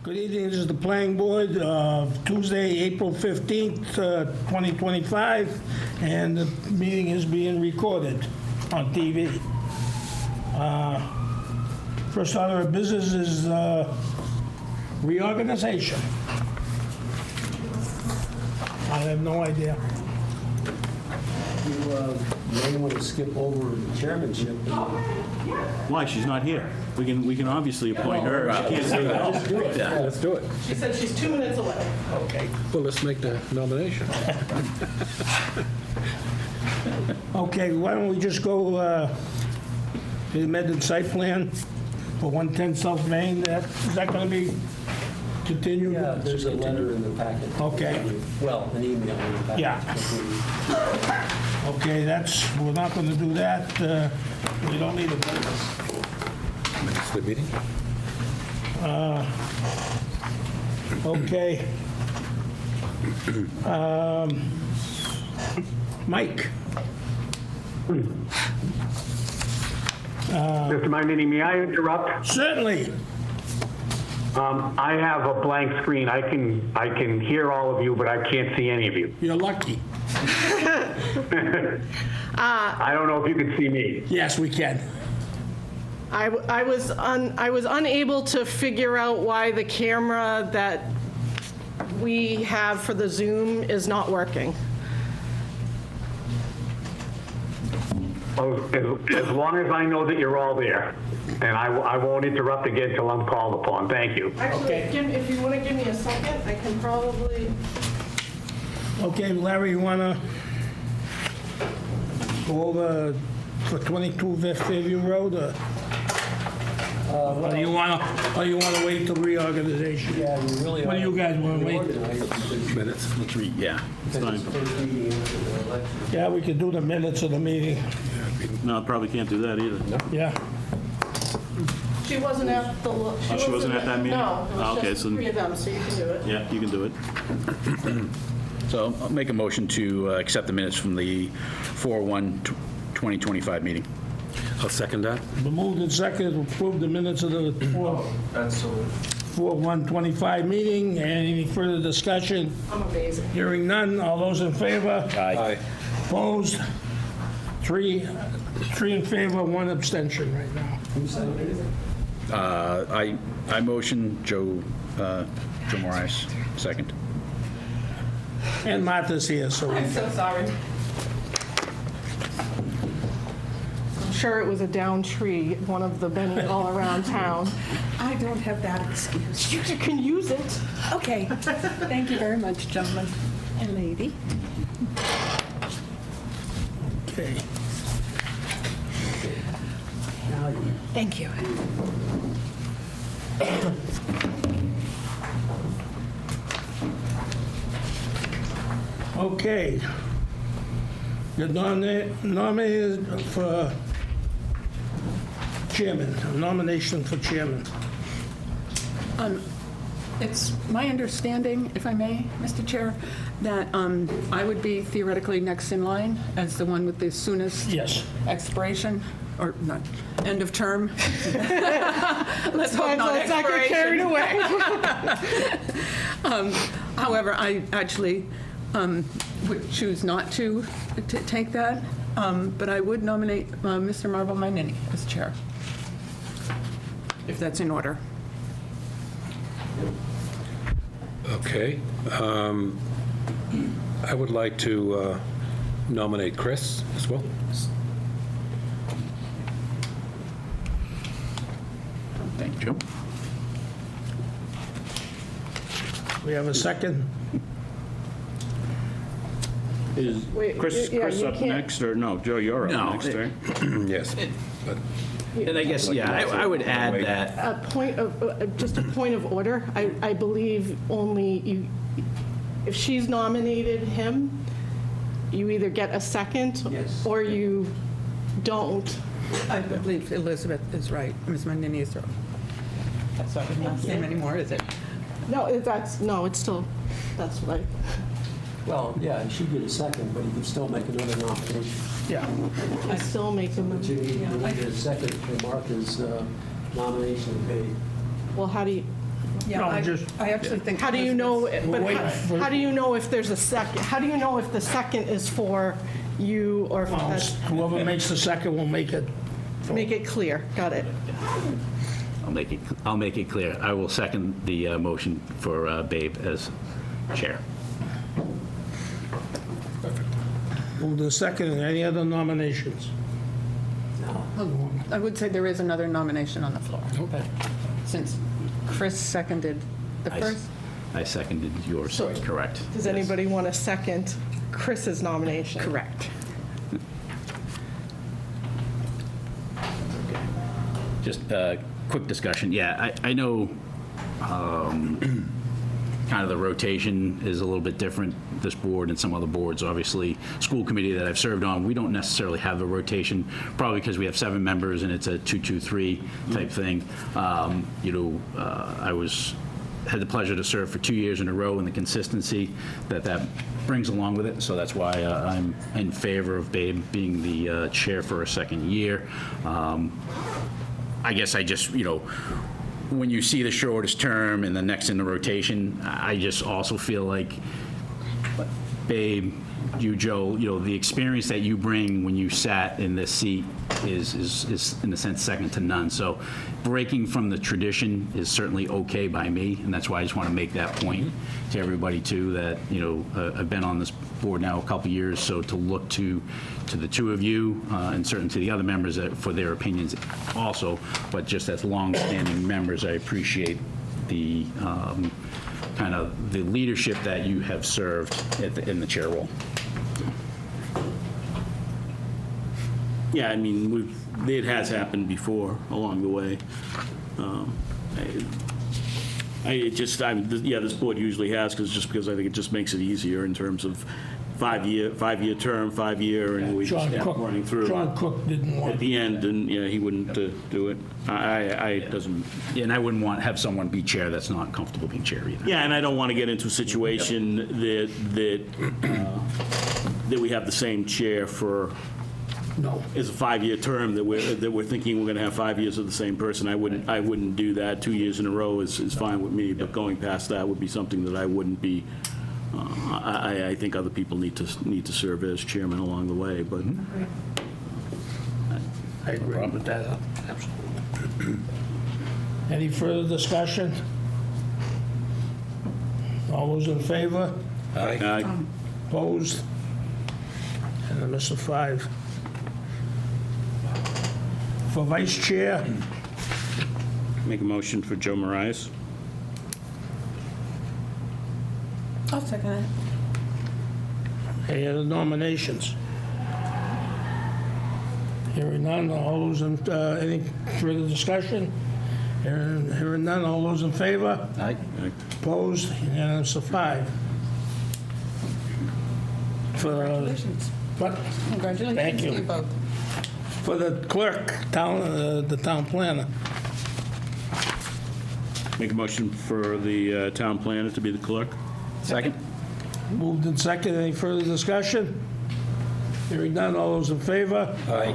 Good evening, this is the planning board, Tuesday, April 15th, 2025, and the meeting is being recorded on TV. First order of business is reorganization. I have no idea. You may want to skip over the chairmanship. Why? She's not here. We can obviously appoint her. She can't say no. Just do it. Yeah. Let's do it. She said she's 2 minutes away. Okay. Well, let's make the nomination. Okay, why don't we just go to the amended site plan for 110 South Main? Is that going to be continued? Yeah, there's a letter in the packet. Okay. Well, an email in the packet. Yeah. Okay, we're not going to do that. We don't need a vote. Minutes of the meeting? Okay. Mike? Mr. Magnini, may I interrupt? Certainly. I have a blank screen. I can hear all of you, but I can't see any of you. You're lucky. I don't know if you can see me. Yes, we can. I was unable to figure out why the camera that we have for the Zoom is not working. As long as I know that you're all there, and I won't interrupt again until I'm called upon. Thank you. Actually, if you want to give me a second, I can probably... Okay, Larry, you want to go over for 22 Fairview Road? Or do you want to wait till reorganization? Yeah, you really What do you guys want to wait? wait? Minutes. Let's read. Yeah, it's fine. Yeah, we could do the minutes of the meeting. No, probably can't do that either. Yeah. She wasn't at the... She wasn't at that meeting? No, Oh, it okay, was just so- 3 of them, so you can do it. Yeah, you can do it. So I'll make a motion to accept the minutes from the 4/1/2025 meeting. I'll second that. The moved and seconded to approve the minutes of the 4/1/25 meeting. Any further discussion? I'm amazing. Hearing none. All those in favor? Aye. Opposed? Three in favor, 1 abstention right now. I motion Joe Moraes, second. And Martha's here, so I'm so sorry. I'm sure it was a down tree, one of the many all around town. I don't have that excuse. You can use it. Okay. Thank you very much, gentlemen and lady. okay. Thank you. Okay. You're nominated for chairman, a nomination for chairman. It's my understanding, if I may, Mr. Chair, that I would be theoretically next in line as the one with the soonest Yes. expiration, or not, end of term. Let's hope not Let's not get carried expiration. away. However, I actually would choose not to take that, but I would nominate Mr. Marvel Magnini as chair, if that's in order. Okay. I would like to nominate Chris as well. Thank you. We have a second? Is Wait, Chris yeah, Chris you up can't- next, or no? Joe, you're up No, next, right? Yes. But And I guess, yeah, I would add that, A point of, just a point of order. I believe only you, if she's nominated him, you either get a second Yes. or you don't. I believe Elizabeth is right. Ms. Magnini is right. That's not the last name anymore, is it? No, it's still, that's right. Well, yeah, and she did a second, but you could still make another nomination. Yeah. I still make them, But you need a second for Martha's nomination to be. well, how do you, Yeah, No, just- I actually think. How do you know, but wait for- how do you know if there's a second? How do you know if the second is for you or if Well, that's, Whoever makes the second will make it. make it clear? Got it. I'll make it clear. I will second the motion for Babe as chair. Move the second. Any other nominations? I would say there is another nomination on the floor, but since Chris seconded the first, I seconded yours, So- correct. Does anybody want to second Chris's nomination? correct. Just a quick discussion. Yeah, I know kind of the rotation is a little bit different, this board and some other boards. Obviously, school committee that I've served on, we don't necessarily have a rotation, probably because we have 7 members and it's a 2-2-3 type thing. I had the pleasure to serve for 2 years in a row, and the consistency that brings along with it. So that's why I'm in favor of Babe being the chair for a second year. I guess I just, when you see the shortest term and the next in the rotation, I just also feel like, Babe, you, Joe, the experience that you bring when you sat in this seat is in a sense second to none. So breaking from the tradition is certainly okay by me, and that's why I just want to make that point to everybody too, that, I've been on this board now a couple years, so to look to the two of you, and certainly to the other members for their opinions also, but just as long-standing members, I appreciate the kind of the leadership that you have served in the chair role. Yeah, I mean, it has happened before along the way. This board usually has, because I think it just makes it easier in terms of five-year term, 5-year, and we just kept running through. John Cook didn't At want. the end, and, he wouldn't do it. It doesn't, And I wouldn't have someone be chair that's not comfortable being chair either. yeah, and I don't want to get into a situation that we have the same chair for, No. is a 5-year term that we're thinking we're going to have 5 years of the same person. I wouldn't do that. 2 years in a row is fine with me, but going past that would be something that I wouldn't be. I think other people need to serve as chairman along the way, but I agree with that, absolutely. Any further discussion? All those in favor? Aye. Opposed? And Mr. 5. For vice chair, make a motion for Joe Marias. I'll second it. any other nominations? Hearing none, all those in, any further discussion? Hearing none, all those in favor? Aye. Opposed? Unanimous of 5. For, Congratulations. what? Congratulations Thank to you. you both. For the clerk, the town planner. Make a motion for the town planner to be the clerk. Second? Moved and second, any further discussion? Hearing none, all those in favor? Aye.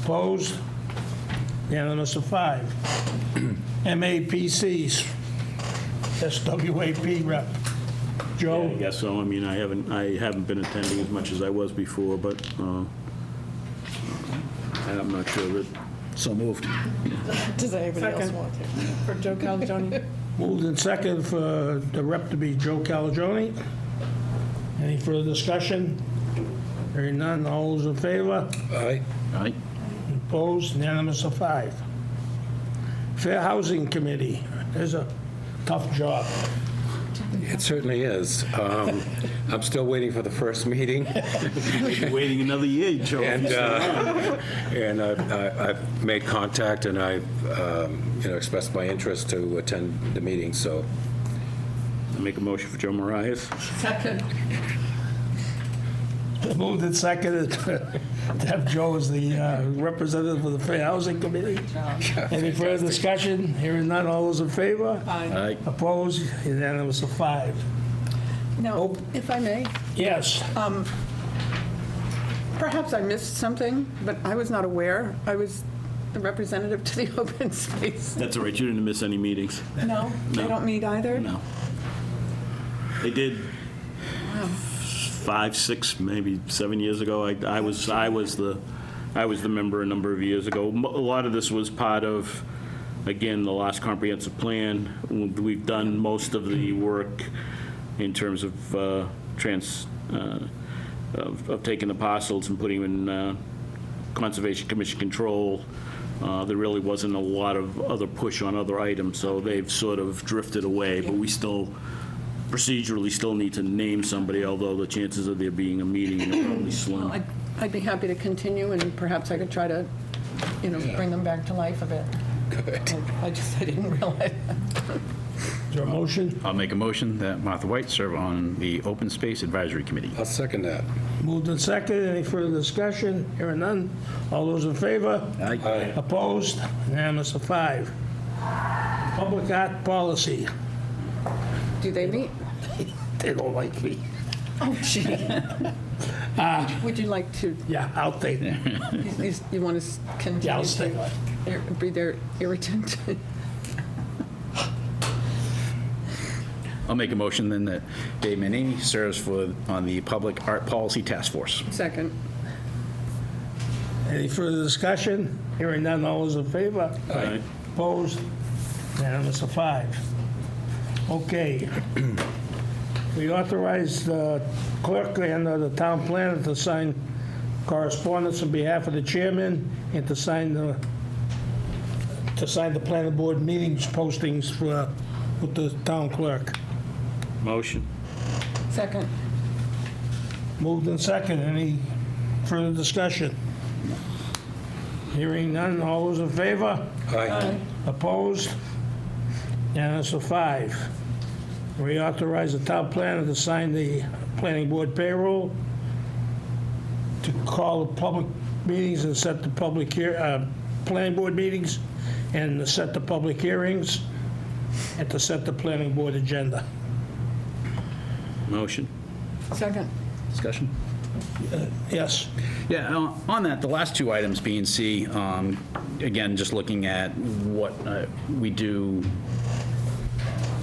Opposed? Unanimous of 5. MAPCs, SWAP rep. I Joe? guess so. I mean, I haven't been attending as much as I was before, but I'm not sure that. So moved. Does anybody else Second. want to? For Joe Calagione? Moved and second for the rep to be Joe Calagione. Any further discussion? Hearing none, all those in favor? Aye. Aye. Opposed? Unanimous of 5. Fair Housing Committee, there's a tough job. It certainly is. I'm still waiting for the first meeting, Waiting another year, Joe. and I've made contact, and I've expressed my interest to attend the meeting, so Make a motion for Joe Marias. Second. Moved and seconded to have Joe as the representative of the Fair Housing Committee. Any further discussion? Hearing none, all those in favor? Aye. Opposed? Unanimous of 5. Now, if I may, Yes. perhaps I missed something, but I was not aware. I was the representative to the open space? That's all right, you didn't miss any meetings. No? They No. don't meet either? No. They did 5, 6, maybe 7 years ago. I was the member a number of years ago. A lot of this was part of, again, the last comprehensive plan. We've done most of the work in terms of of taking the parcels and putting them in Conservation Commission control. There really wasn't a lot of other push on other items, so they've sort of drifted away, but we still procedurally still need to name somebody, although the chances of there being a meeting are probably slim. Well, I'd be happy to continue, and perhaps I could try to, bring them back to life a bit. Good. I didn't realize. Is there a motion? I'll make a motion that Martha White serve on the Open Space Advisory Committee. I'll second that. Moved and seconded. Any further discussion? Hearing none. All those in favor? Aye. Opposed? Unanimous of 5. Public art policy. Do they meet? They don't like me. Oh, gee. Would you like to, Yeah, I'll take it. you want to continue? Yeah, I'll stay. to Be their irritant? I'll make a motion then that Dave Manini serves on the Public Art Policy Task Force. Second. Any further discussion? Hearing none. All those in favor? Aye. Opposed? Unanimous of 5. Okay. We authorize the clerk and the town planner to sign correspondence on behalf of the chairman and to sign the planning board meetings postings with the town clerk. Motion. Second. Moved and second. Any further discussion? Hearing none. All those in favor? Aye. Opposed? Unanimous of 5. Reauthorize the town planner to sign the planning board payroll, to call the public meetings and set the planning board meetings, and to set the public hearings, and to set the planning board agenda. Motion. Second. Discussion? Yes. Yeah, on that, the last 2 items, B and C, again, just looking at what we do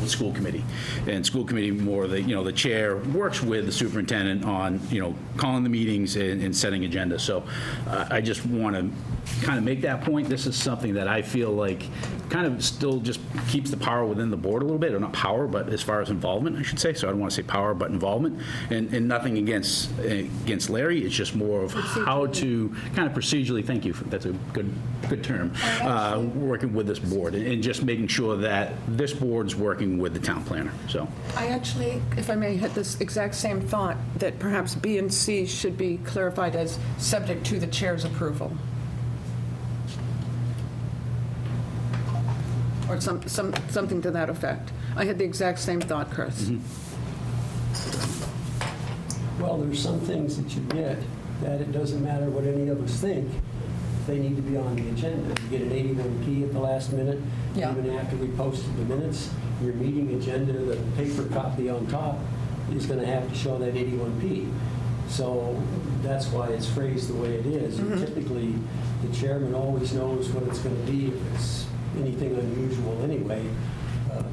with school committee. And school committee, more the chair works with the superintendent on, calling the meetings and setting agenda. So I just want to kind of make that point. This is something that I feel like kind of still just keeps the power within the board a little bit, or not power, but as far as involvement, I should say. So I don't want to say power, but involvement. And nothing against Larry. It's just more of how to kind of procedurally, thank you, that's a good term, working with this board and just making sure that this board's working with the town planner. So I actually, if I may, had this exact same thought, that perhaps B and C should be clarified as subject to the chair's approval. Or something to that effect. I had the exact same thought, Chris. Well, there's some things that you get that it doesn't matter what any of us think, they need to be on the agenda. You get an 81P at the last minute, Yeah. even after we posted the minutes, your meeting agenda, the paper copy on top is going to have to show that 81P. So that's why it's phrased the way it is. And typically, the chairman always knows what it's going to be if it's anything unusual anyway.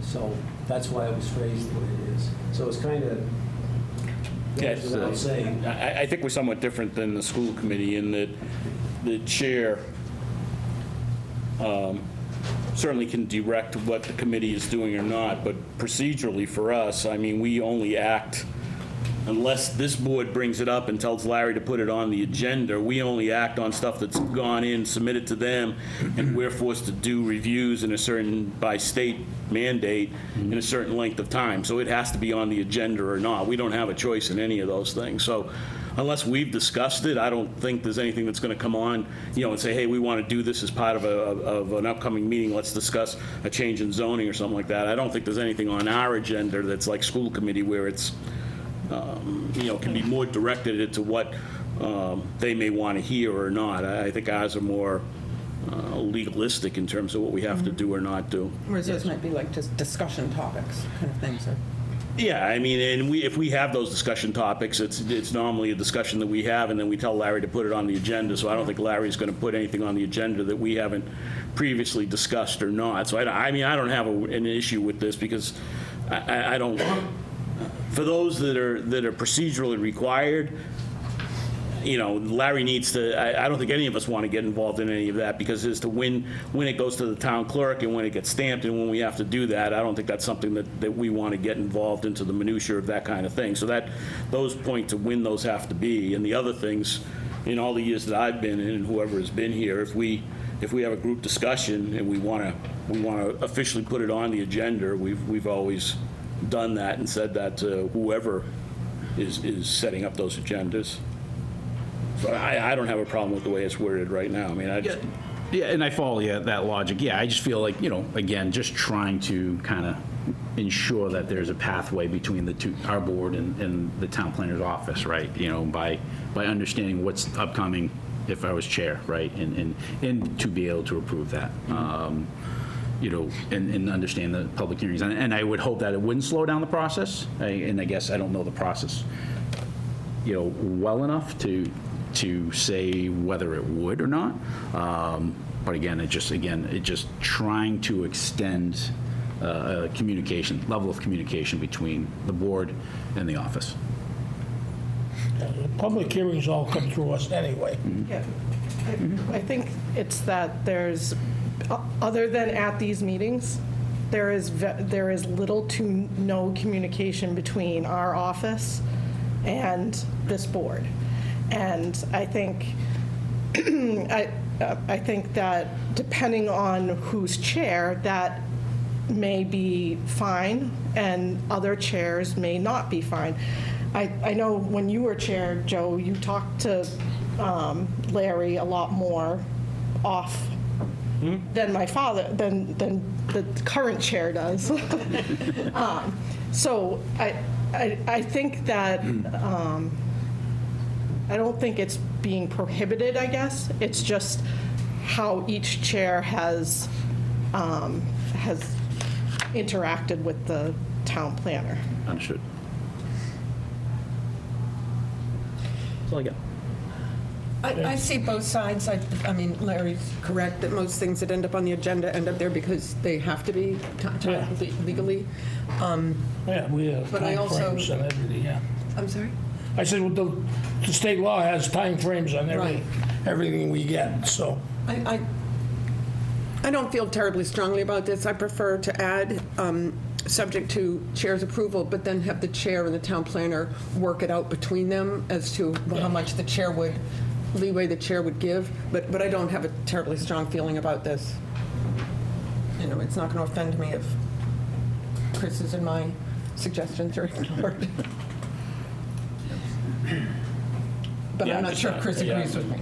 So that's why it was phrased the way it is. So it's kind of, goes without saying. I think we're somewhat different than the school committee in that the chair certainly can direct what the committee is doing or not, but procedurally for us, I mean, we only act unless this board brings it up and tells Larry to put it on the agenda. We only act on stuff that's gone in, submitted to them, and we're forced to do reviews in a certain, by state mandate, in a certain length of time. So it has to be on the agenda or not. We don't have a choice in any of those things. So unless we've discussed it, I don't think there's anything that's going to come on, and say, hey, we want to do this as part of an upcoming meeting. Let's discuss a change in zoning or something like that. I don't think there's anything on our agenda that's like school committee where it's, can be more directed into what they may want to hear or not. I think ours are more legalistic in terms of what we have to do or not do. Whereas those might be like just discussion topics kind of things. Yeah, I mean, and if we have those discussion topics, it's normally a discussion that we have, and then we tell Larry to put it on the agenda, so I don't think Larry's going to put anything on the agenda that we haven't previously discussed or not. So I mean, I don't have an issue with this, because I don't, for those that are procedurally required, you know, Larry needs to, I don't think any of us want to get involved in any of that, because as to when it goes to the town clerk and when it gets stamped and when we have to do that, I don't think that's something that we want to get involved into the minutia of that kind of thing. So those point to when those have to be. And the other things, in all the years that I've been in, and whoever has been here, if we have a group discussion and we want to officially put it on the agenda, we've always done that and said that to whoever is setting up those agendas. So I don't have a problem with the way it's worded right now. I mean, Yeah, and I follow that logic. Yeah, I just feel like, you know, again, just trying to kind of ensure that there's a pathway between the two, our board and the town planner's office, right? You know, by understanding what's upcoming if I was chair, right? And to be able to approve that. You know, and understand the public hearings. And I would hope that it wouldn't slow down the process. And I guess I don't know the process, you know, well enough to say whether it would or not. But again, it just trying to extend level of communication between the board and the office. The public hearings all come through us anyway. Yeah. I think it's that there's, other than at these meetings, there is little to no communication between our office and this board. And I think, I think that depending on who's chair, that may be fine, and other chairs may not be fine. I know when you were chair, Joe, you talked to Larry a lot more off than my father, than the current chair does. So I think that, I don't think it's being prohibited, I guess. It's just how each chair has interacted with the town planner. Understood. That's all I got. I see both sides. I mean, Larry's correct that most things that end up on the agenda end up there because they have to be legally. Yeah, we have But I also- timeframes and everything, yeah. I'm sorry? I said, well, the state law has timeframes on Right. everything we get, so. I don't feel terribly strongly about this. I prefer to add, subject to chair's approval, but then have the chair and the town planner work it out between them as to how much leeway the chair would give. But I don't have a terribly strong feeling about this. You know, it's not going to offend me if Chris's and my suggestions are ignored. But Yeah, I'm not sure if Chris yeah. agrees with me.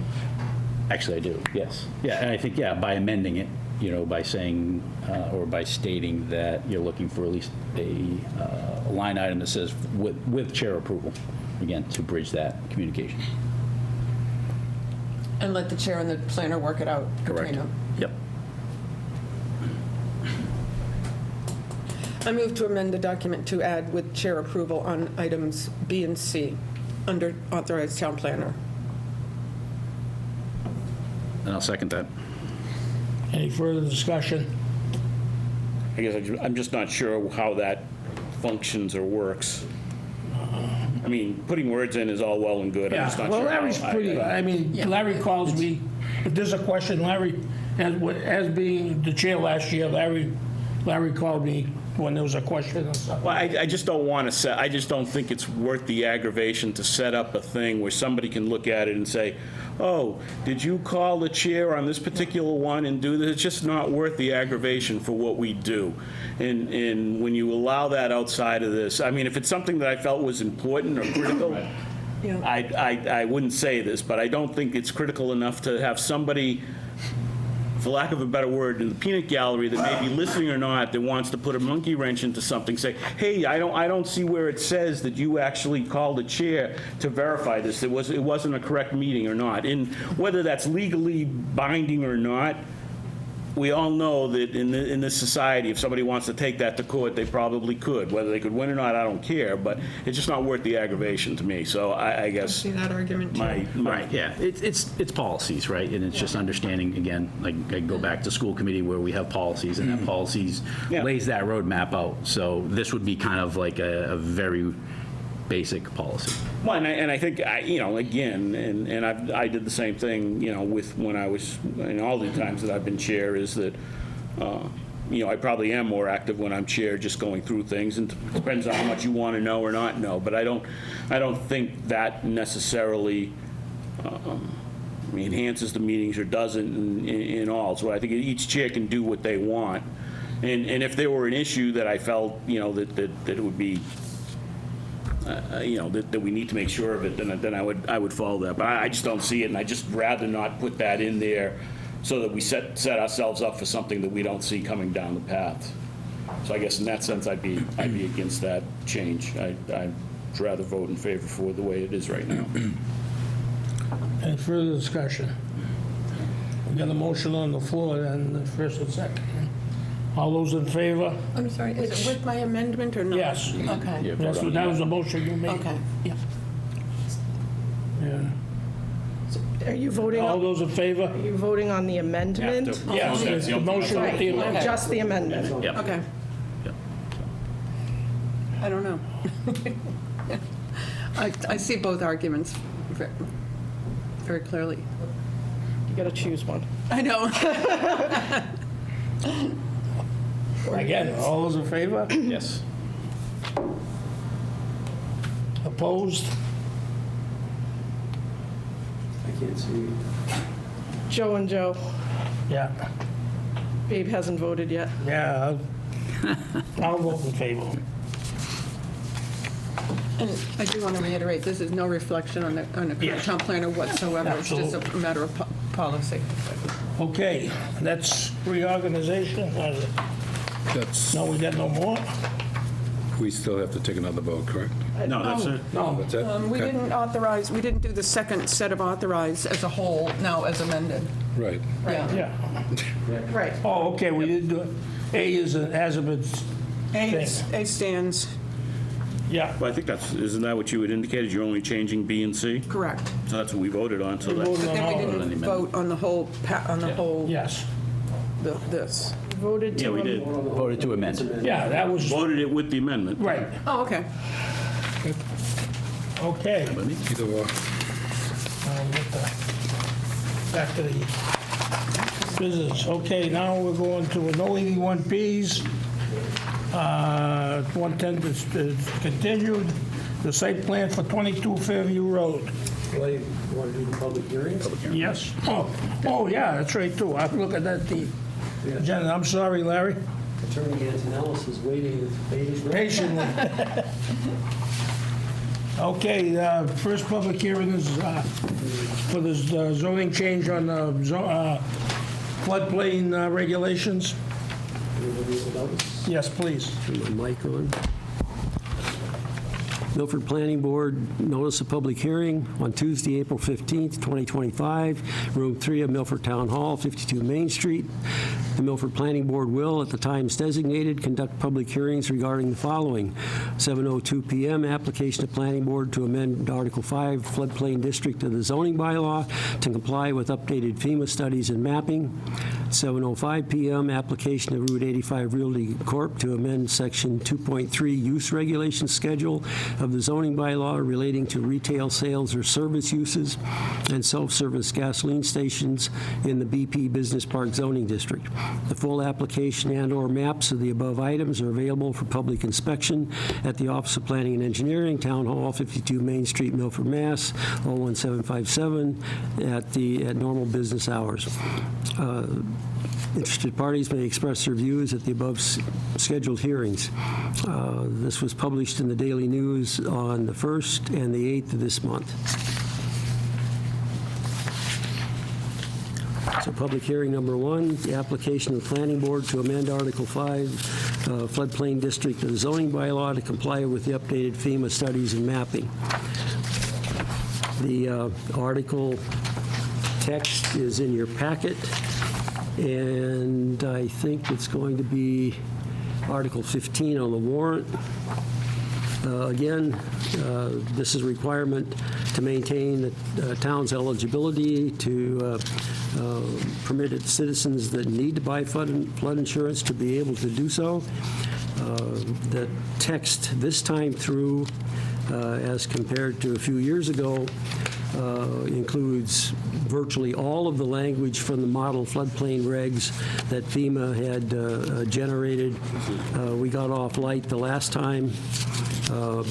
Actually, I do, yes. Yeah, and I think, yeah, by amending it, you know, by saying, or by stating that you're looking for at least a line item that says with chair approval, again, to bridge that communication. And let the chair and the planner work it out between Correct. them. Yep. I move to amend the document to add with chair approval on items B and C under authorized town planner. And I'll second that. Any further discussion? I guess I'm just not sure how that functions or works. I mean, putting words in is all well and good. I'm just Yeah, not well, sure. Larry's pretty, I mean, Larry calls me, if there's a question, Larry, as being the chair last year, Larry called me when there was a question and stuff. Well, I just don't want to set, I just don't think it's worth the aggravation to set up a thing where somebody can look at it and say, oh, did you call the chair on this particular one and do this? It's just not worth the aggravation for what we do. And when you allow that outside of this, I mean, if it's something that I felt was important or critical, I wouldn't say this, but I don't think it's critical enough to have somebody, for lack of a better word, in the peanut gallery that may be listening or not, that wants to put a monkey wrench into something, say, hey, I don't see where it says that you actually called the chair to verify this. It wasn't a correct meeting or not. And whether that's legally binding or not, we all know that in this society, if somebody wants to take that to court, they probably could. Whether they could win or not, I don't care, but it's just not worth the aggravation to me. So I guess See that argument, too. Right, yeah. It's policies, right? And it's just understanding, again, like, I go back to school committee where we have policies, and that policies Yeah. lays that roadmap out. So this would be kind of like a very basic policy. Well, and I think, again, and I did the same thing, with when I was, and all the times that I've been chair, is that, I probably am more active when I'm chair, just going through things, and it depends on how much you want to know or not know. But I don't think that necessarily enhances the meetings or doesn't in all. So I think each chair can do what they want. And if there were an issue that I felt, that it would be, that we need to make sure of it, then I would follow that. But I just don't see it, and I just rather not put that in there so that we set ourselves up for something that we don't see coming down the path. So I guess in that sense, I'd be against that change. I'd rather vote in favor for the way it is right now. Any further discussion? We got a motion on the floor, and the first and second. All those in favor? I'm sorry, is it with my amendment or not? Yes. Okay, That was the motion you made. okay, yeah. Yeah. Are you voting, All are those in favor? you voting on the amendment? Yes, That's the motion with the amendment. Just the amendment? Yep. Okay. Yep. I don't know. I see both arguments very clearly. You got to choose one. I know. Again, all those in favor? Yes. Opposed? I can't see. Joe and Joe. Yeah. Babe hasn't voted yet. Yeah, I'll vote in favor. And I do want to reiterate, this is no reflection on the current Yes. town planner whatsoever. It's just a Absolutely. matter of policy. Okay, that's reorganization. That's, No, we got no more? we still have to take another vote, correct? No, that's it. No. That's it? We Okay. didn't do the second set of authorized as a whole, now as amended. Right. Yeah. Yeah. Right. Oh, okay, we didn't do it. A is an as-of A stands, Yeah. Well, I think isn't that what you had indicated? You're only changing B and C? correct. So that's what we voted on, so We that's. voted on Then we all of didn't it. vote on the whole, Yes. this. Voted to. Yeah, we did. Voted to amend. Yeah, that was, Voted it with the amendment. right. Oh, okay. Okay. Either or. Back to the business. Okay, now we're going to an 081Ps. 110 is continued. The site plan for 22 Fairview Road. Well, you want to do the public hearings? Yes. Oh, yeah, that's right, too. I look at that, the agenda. I'm sorry, Larry. Attorney Antonellis is waiting with bated breath. Patiently. Okay, first public hearing is for the zoning change on floodplain regulations. Anybody with those? Yes, please. Turn my mic on. Milford Planning Board, notice of public hearing on Tuesday, April 15th, 2025, Room 3 of Milford Town Hall, 52 Main Street. The Milford Planning Board will, at the times designated, conduct public hearings regarding the following: 7:02 PM, application of Planning Board to amend Article 5 floodplain district of the zoning bylaw to comply with updated FEMA studies and mapping. 7:05 PM, application of Route 85 Realty Corp. to amend Section 2.3 use regulation schedule of the zoning bylaw relating to retail sales or service uses and self-service gasoline stations in the BP Business Park zoning district. The full application and/or maps of the above items are available for public inspection at the Office of Planning and Engineering, Town Hall, 52 Main Street, Milford, Mass. 01757 at normal business hours. Interested parties may express their views at the above scheduled hearings. This was published in the Daily News on the 1st and the 8th of this month. So public hearing number 1, the application of the Planning Board to amend Article 5 floodplain district of the zoning bylaw to comply with the updated FEMA studies and mapping. The article text is in your packet. And I think it's going to be Article 15 on the warrant. Again, this is a requirement to maintain the town's eligibility to permit its citizens that need to buy flood insurance to be able to do so. The text this time through, as compared to a few years ago, includes virtually all of the language from the model floodplain regs that FEMA had generated. We got off light the last time,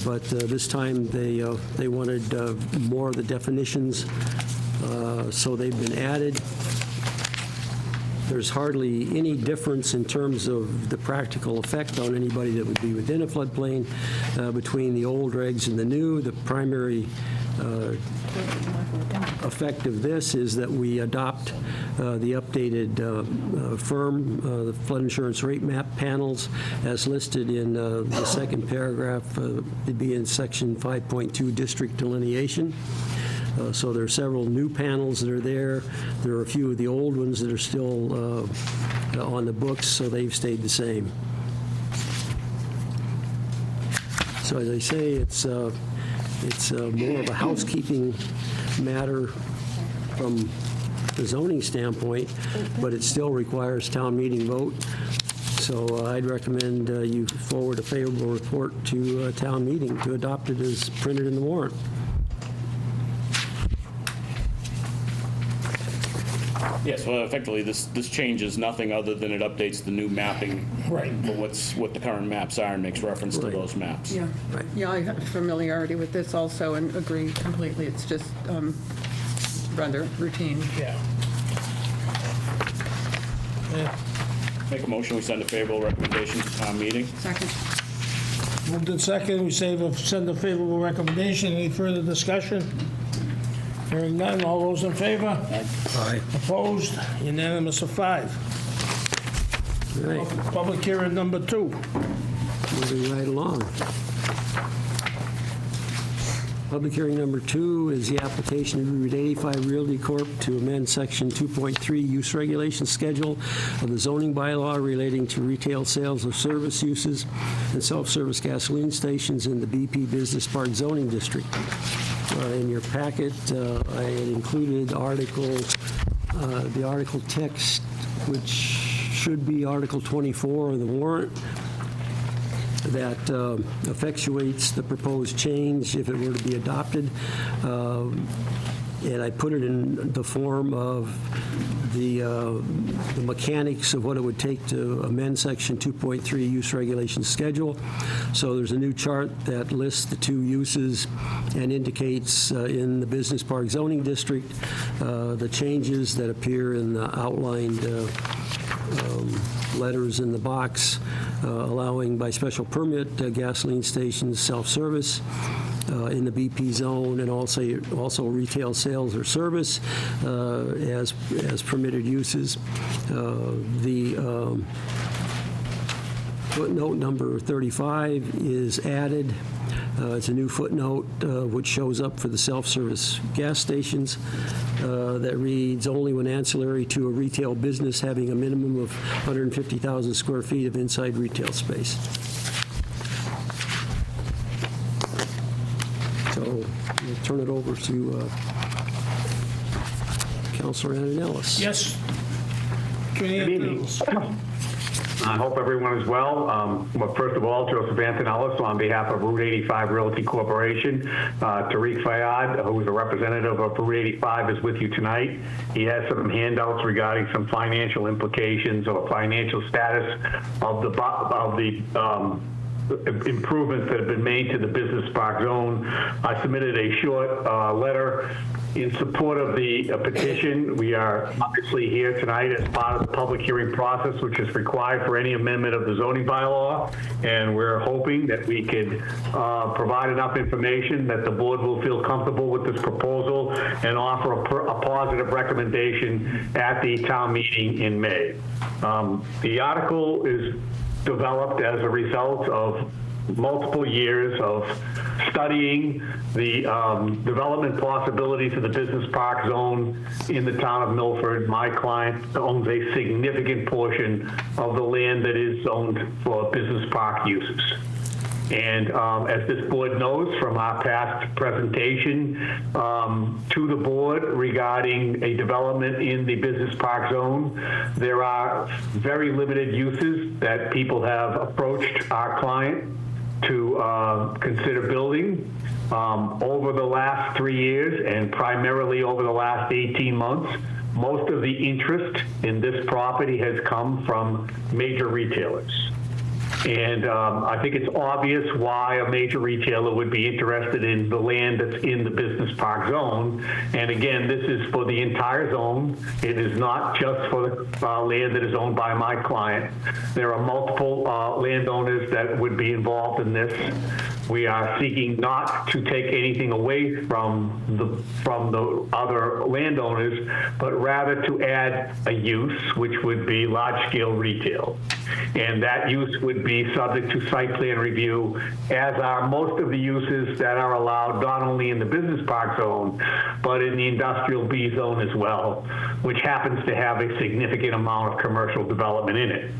but this time they wanted more of the definitions, so they've been added. There's hardly any difference in terms of the practical effect on anybody that would be within a floodplain between the old regs and the new. The primary effect of this is that we adopt the updated the flood insurance rate map panels as listed in the second paragraph. It'd be in section 5.2 district delineation. So there are several new panels that are there. There are a few of the old ones that are still on the books, so they've stayed the same. So as I say, it's more of a housekeeping matter from the zoning standpoint, but it still requires town meeting vote. So I'd recommend you forward a favorable report to town meeting to adopt it as printed in the warrant. Yes, well, effectively, this changes nothing other than it updates the new mapping. Right. For what the current maps are and makes reference to Right. those maps. Yeah, yeah, I have familiarity with this also and agree completely. It's just rather routine. Yeah. Yeah. Make a motion, we send a favorable recommendation to town meeting. Second. Moved in second, we send a favorable recommendation. Any further discussion? Hearing none, all those in favor? Aye. Opposed? Unanimous of 5. Right, Public hearing number 2. moving right along. Public hearing number 2 is the application of Route 85 Realty Corp. to amend Section 2.3 use regulation schedule of the zoning bylaw relating to retail sales of service uses and self-service gasoline stations in the BP Business Park zoning district. In your packet, I had included the article text, which should be Article 24 of the warrant, that effectuates the proposed change if it were to be adopted. And I put it in the form of the mechanics of what it would take to amend Section 2.3 use regulation schedule. So there's a new chart that lists the two uses and indicates in the Business Park zoning district the changes that appear in the outlined letters in the box, allowing by special permit gasoline stations self-service in the BP zone, and also retail sales or service as permitted uses. The footnote number 35 is added. It's a new footnote which shows up for the self-service gas stations that reads, only when ancillary to a retail business having a minimum of 150,000 square feet of inside retail space. So we'll turn it over to Councilor Antonellis. Yes? Attorney Good evening. Antonellis. I hope everyone is well. Well, first of all, Joseph Antonellis on behalf of Route 85 Realty Corporation. Tariq Fayyad, who is a representative of Route 85, is with you tonight. He has some handouts regarding some financial implications or financial status of the improvements that have been made to the Business Park zone. I submitted a short letter in support of the petition. We are obviously here tonight as part of the public hearing process, which is required for any amendment of the zoning bylaw, and we're hoping that we could provide enough information that the board will feel comfortable with this proposal and offer a positive recommendation at the town meeting in May. The article is developed as a result of multiple years of studying the development possibilities of the business park zone in the town of Milford. My client owns a significant portion of the land that is zoned for business park uses. And as this board knows from our past presentation to the board regarding a development in the business park zone, there are very limited uses that people have approached our client to consider building. Over the last 3 years and primarily over the last 18 months, most of the interest in this property has come from major retailers. And I think it's obvious why a major retailer would be interested in the land that's in the business park zone. And again, this is for the entire zone. It is not just for the land that is owned by my client. There are multiple landowners that would be involved in this. We are seeking not to take anything away from the other landowners, but rather to add a use, which would be large-scale retail. And that use would be subject to site plan review, as are most of the uses that are allowed not only in the business park zone, but in the industrial B zone as well, which happens to have a significant amount of commercial development in it.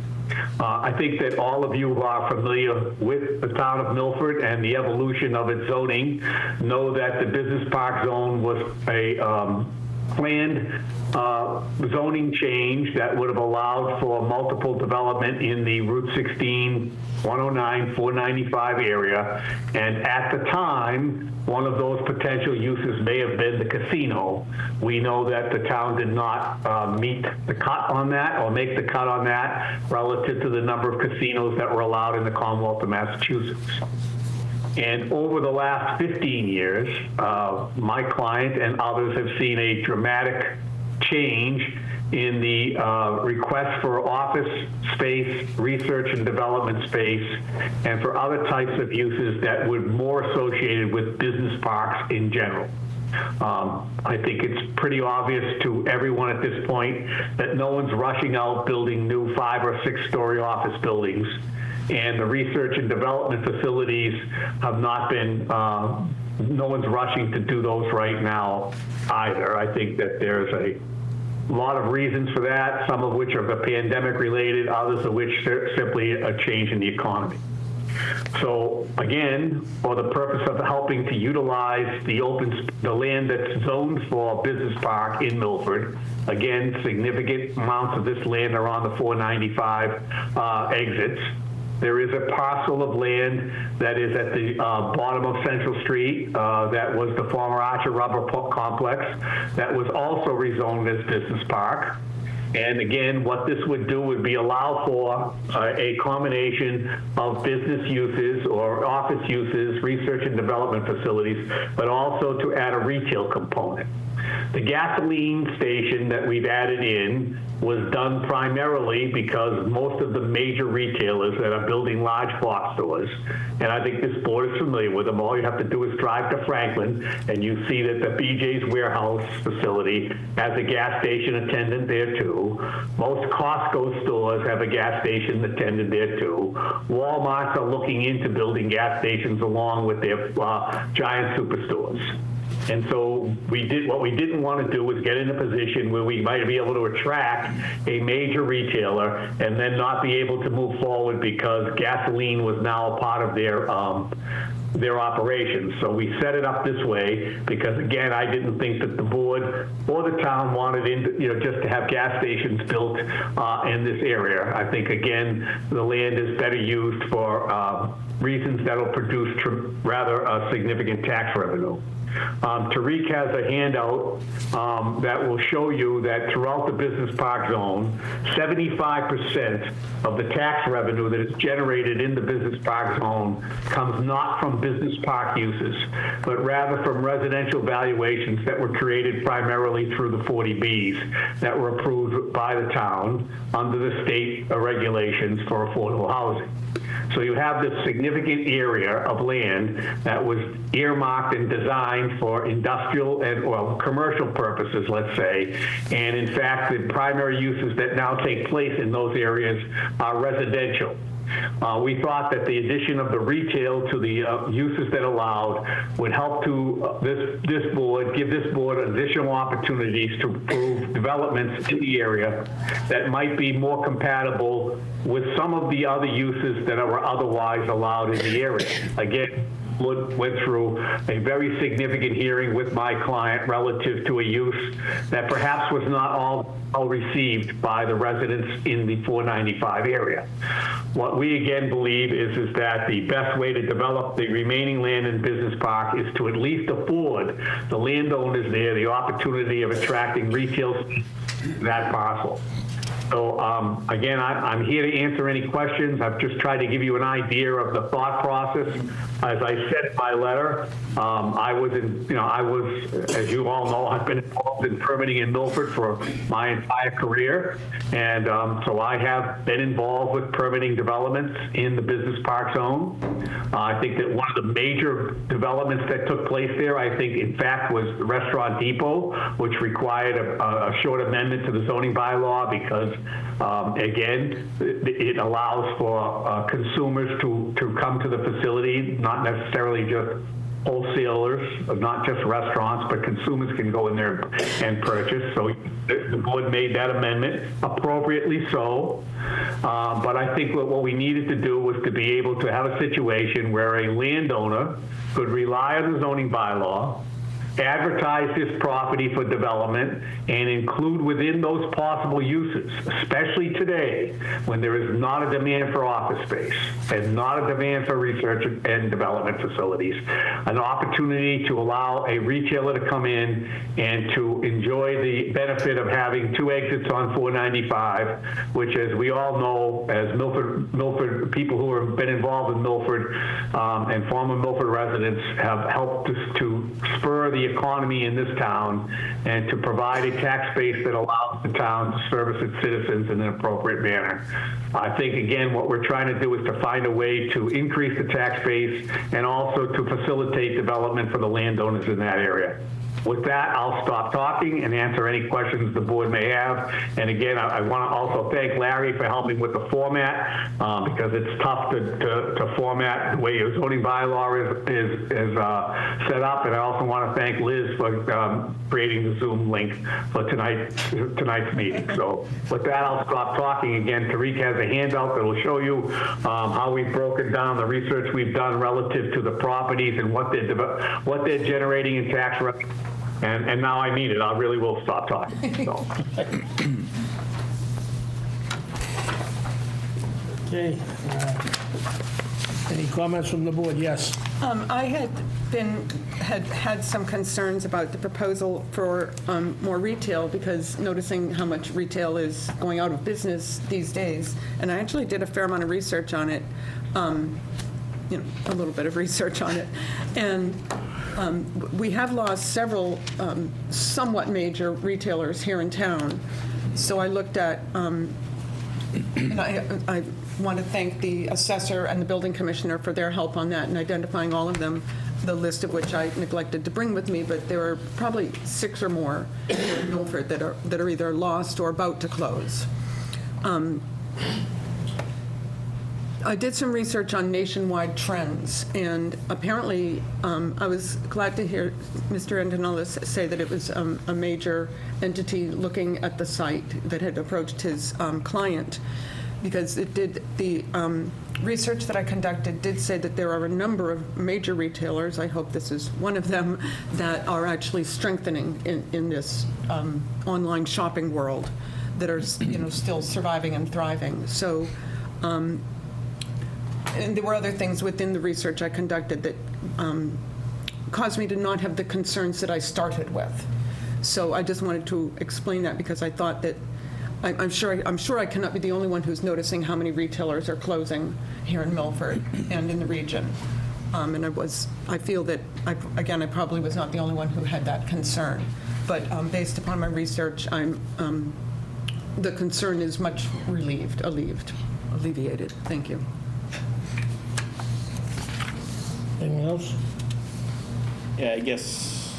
I think that all of you who are familiar with the town of Milford and the evolution of its zoning know that the business park zone was a planned zoning change that would have allowed for multiple development in the Route 16, 109, 495 area. And at the time, one of those potential uses may have been the casino. We know that the town did not meet the cut on that or make the cut on that relative to the number of casinos that were allowed in the Commonwealth of Massachusetts. And over the last 15 years, my client and others have seen a dramatic change in the request for office space, research and development space, and for other types of uses that were more associated with business parks in general. I think it's pretty obvious to everyone at this point that no one's rushing out building new 5- or 6-story office buildings. And the research and development facilities have not been, no one's rushing to do those right now either. I think that there's a lot of reasons for that, some of which are the pandemic related, others of which are simply a change in the economy. So again, for the purpose of helping to utilize the land that's zoned for business park in Milford, again, significant amounts of this land are on the 495 exits. There is a parcel of land that is at the bottom of Central Street that was the former Archer Rubber Complex that was also rezoned as business park. And again, what this would do would be allow for a combination of business uses or office uses, research and development facilities, but also to add a retail component. The gasoline station that we've added in was done primarily because most of the major retailers that are building large box stores, and I think this board is familiar with them, all you have to do is drive to Franklin and you see that the BJ's Warehouse facility has a gas station attendant there too. Most Costco stores have a gas station attendant there too. Walmarts are looking into building gas stations along with their giant superstores. And so what we didn't want to do was get in a position where we might be able to attract a major retailer and then not be able to move forward because gasoline was now a part of their operations. So we set it up this way because, again, I didn't think that the board or the town wanted just to have gas stations built in this area. I think, again, the land is better used for reasons that will produce rather significant tax revenue. Tariq has a handout that will show you that throughout the business park zone, 75% of the tax revenue that is generated in the business park zone comes not from business park uses, but rather from residential valuations that were created primarily through the 40Bs that were approved by the town under the state regulations for affordable housing. So you have this significant area of land that was earmarked and designed for industrial and commercial purposes, let's say. And in fact, the primary uses that now take place in those areas are residential. We thought that the addition of the retail to the uses that allowed would help to give this board additional opportunities to approve developments in the area that might be more compatible with some of the other uses that are otherwise allowed in the area. Again, went through a very significant hearing with my client relative to a use that perhaps was not all received by the residents in the 495 area. What we again believe is that the best way to develop the remaining land in Business Park is to at least afford the landowners there the opportunity of attracting retail to that parcel. So again, I'm here to answer any questions. I've just tried to give you an idea of the thought process. As I said in my letter, I was, as you all know, I've been involved in permitting in Milford for my entire career. And so I have been involved with permitting developments in the business park zone. I think that one of the major developments that took place there, I think, in fact, was the Restaurant Depot, which required a short amendment to the zoning bylaw because again, it allows for consumers to come to the facility, not necessarily just wholesalers, not just restaurants, but consumers can go in there and purchase. So the board made that amendment, appropriately so. But I think what we needed to do was to be able to have a situation where a landowner could rely on the zoning bylaw, advertise this property for development, and include within those possible uses, especially today when there is not a demand for office space and not a demand for research and development facilities, an opportunity to allow a retailer to come in and to enjoy the benefit of having two exits on 495, which, as we all know, as Milford people who have been involved in Milford and former Milford residents have helped to spur the economy in this town and to provide a tax base that allows the town to service its citizens in an appropriate manner. I think, again, what we're trying to do is to find a way to increase the tax base and also to facilitate development for the landowners in that area. With that, I'll stop talking and answer any questions the board may have. And again, I want to also thank Larry for helping with the format because it's tough to format the way your zoning bylaw is set up. And I also want to thank Liz for creating the Zoom link for tonight's meeting. So with that, I'll stop talking. Again, Tariq has a handout that will show you how we've broken down the research we've done relative to the properties and what they're generating in tax revenue. And now I mean it. I really will stop talking. So. Okay. Any comments from the board? Yes. I had some concerns about the proposal for more retail because noticing how much retail is going out of business these days, and I actually did a fair amount of research on it, a little bit of research on it, and we have lost several somewhat major retailers here in town. So I looked at, and I want to thank the assessor and the building commissioner for their help on that and identifying all of them, the list of which I neglected to bring with me, but there are probably 6 or more in Milford that are either lost or about to close. I did some research on nationwide trends, and apparently I was glad to hear Mr. Antonellis say that it was a major entity looking at the site that had approached his client, because it did, the research that I conducted did say that there are a number of major retailers, I hope this is one of them, that are actually strengthening in this online shopping world that are still surviving and thriving. So. And there were other things within the research I conducted that caused me to not have the concerns that I started with. So I just wanted to explain that because I thought that I'm sure I cannot be the only one who's noticing how many retailers are closing here in Milford and in the region. And I feel that I probably was not the only one who had that concern. But based upon my research, the concern is much alleviated. Thank you. Anyone else? Yeah, I guess,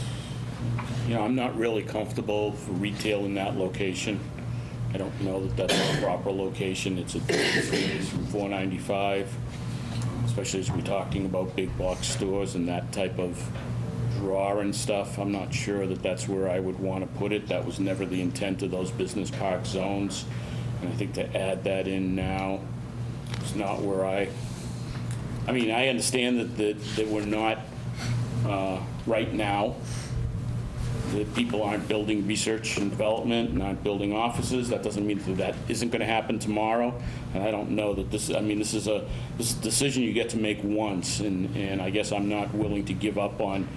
I'm not really comfortable for retail in that location. I don't know that that's the proper location. It's a distance from 495, especially as we're talking about big box stores and that type of draw and stuff. I'm not sure that that's where I would want to put it. That was never the intent of those business park zones. And I think to add that in now is not where I mean, I understand that we're not, right now, that people aren't building research and development and aren't building offices. That doesn't mean that isn't going to happen tomorrow. And I don't know that this is a decision you get to make once, and I guess I'm not willing to give up on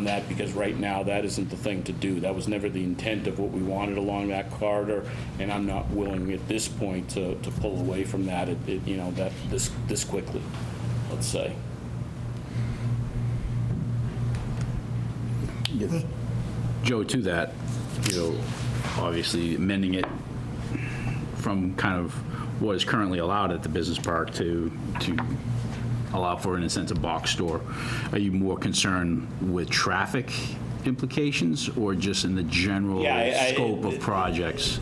that, because right now that isn't the thing to do. That was never the intent of what we wanted along that corridor, and I'm not willing at this point to pull away from that, that this quickly, let's say. Joe, to that, obviously amending it from kind of what is currently allowed at the business park to allow for, in a sense, a box store. Are you more concerned with traffic implications or just in the general scope of projects?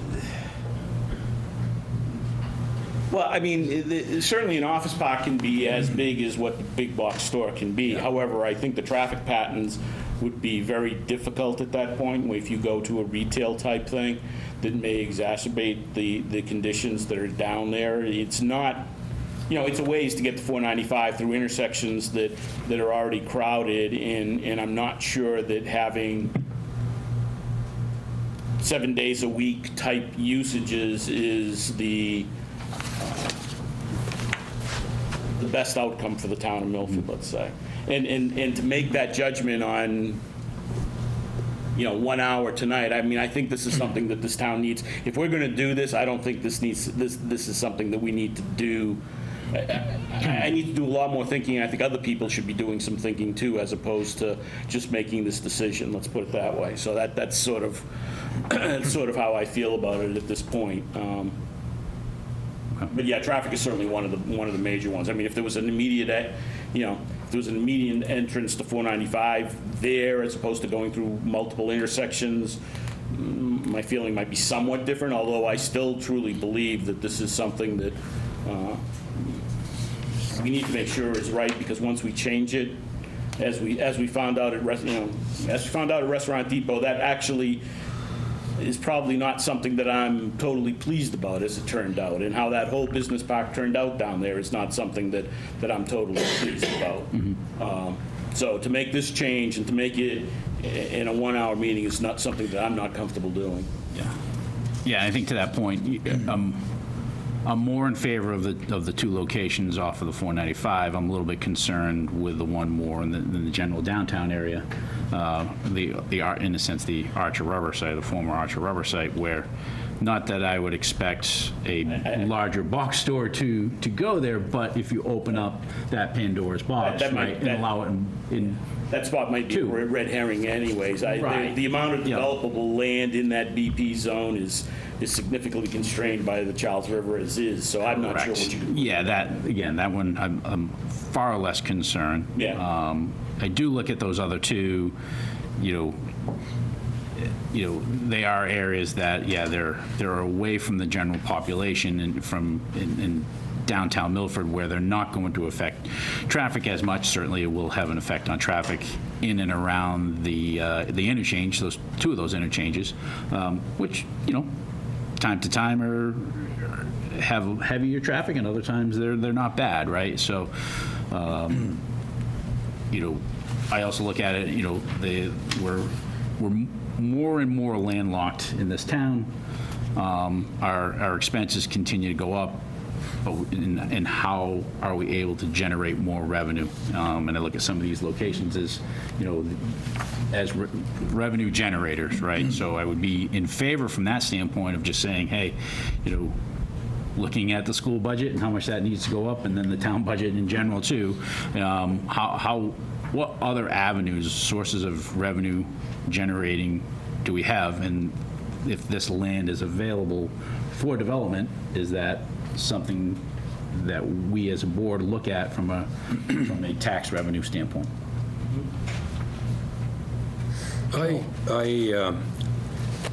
Well, I mean, certainly an office park can be as big as what the big box store can be. However, I think the traffic patterns would be very difficult at that point. If you go to a retail type thing that may exacerbate the conditions that are down there. It's not, it's a ways to get to 495 through intersections that are already crowded, and I'm not sure that having 7 days a week type usages is the best outcome for the town of Milford, let's say. And to make that judgment on, 1 hour tonight, I mean, I think this is something that this town needs. If we're going to do this, I don't think this is something that we need to do. I need to do a lot more thinking. I think other people should be doing some thinking too, as opposed to just making this decision. Let's put it that way. So that's sort of how I feel about it at this point. But yeah, traffic is certainly one of the major ones. I mean, if there was an immediate, entrance to 495 there, as opposed to going through multiple intersections, my feeling might be somewhat different. Although I still truly believe that this is something that we need to make sure is right, because once we change it, as we found out at Restaurant Depot, that actually is probably not something that I'm totally pleased about, as it turned out. And how that whole business park turned out down there is not something that I'm totally pleased about. So to make this change and to make it in a 1 hour meeting is not something that I'm not comfortable doing. Yeah, I think to that point, I'm more in favor of the two locations off of the 495. I'm a little bit concerned with the one more in the general downtown area, in a sense, the Archer Rubber site, the former Archer Rubber site, where not that I would expect a larger box store to go there, but if you open up that Pandora's box, and allow it in that spot might be a red herring anyways. The amount of developable land in that BP zone is significantly constrained by the Charles River as is, so I'm not sure what you can do. Yeah, that one, I'm far less concerned. Yeah. I do look at those other two, they are areas that, they're away from the general population and in downtown Milford, where they're not going to affect traffic as much. Certainly it will have an effect on traffic in and around the interchange, those two of those interchanges, which, time to time have heavier traffic, and other times they're not bad, right? So, I also look at it, we're more and more landlocked in this town. Our expenses continue to go up, but and how are we able to generate more revenue? And I look at some of these locations as, as revenue generators, right? So I would be in favor from that standpoint of just saying, hey, looking at the school budget and how much that needs to go up, and then the town budget in general too, what other avenues, sources of revenue generating do we have? And if this land is available for development, is that something that we as a board look at from a tax revenue standpoint?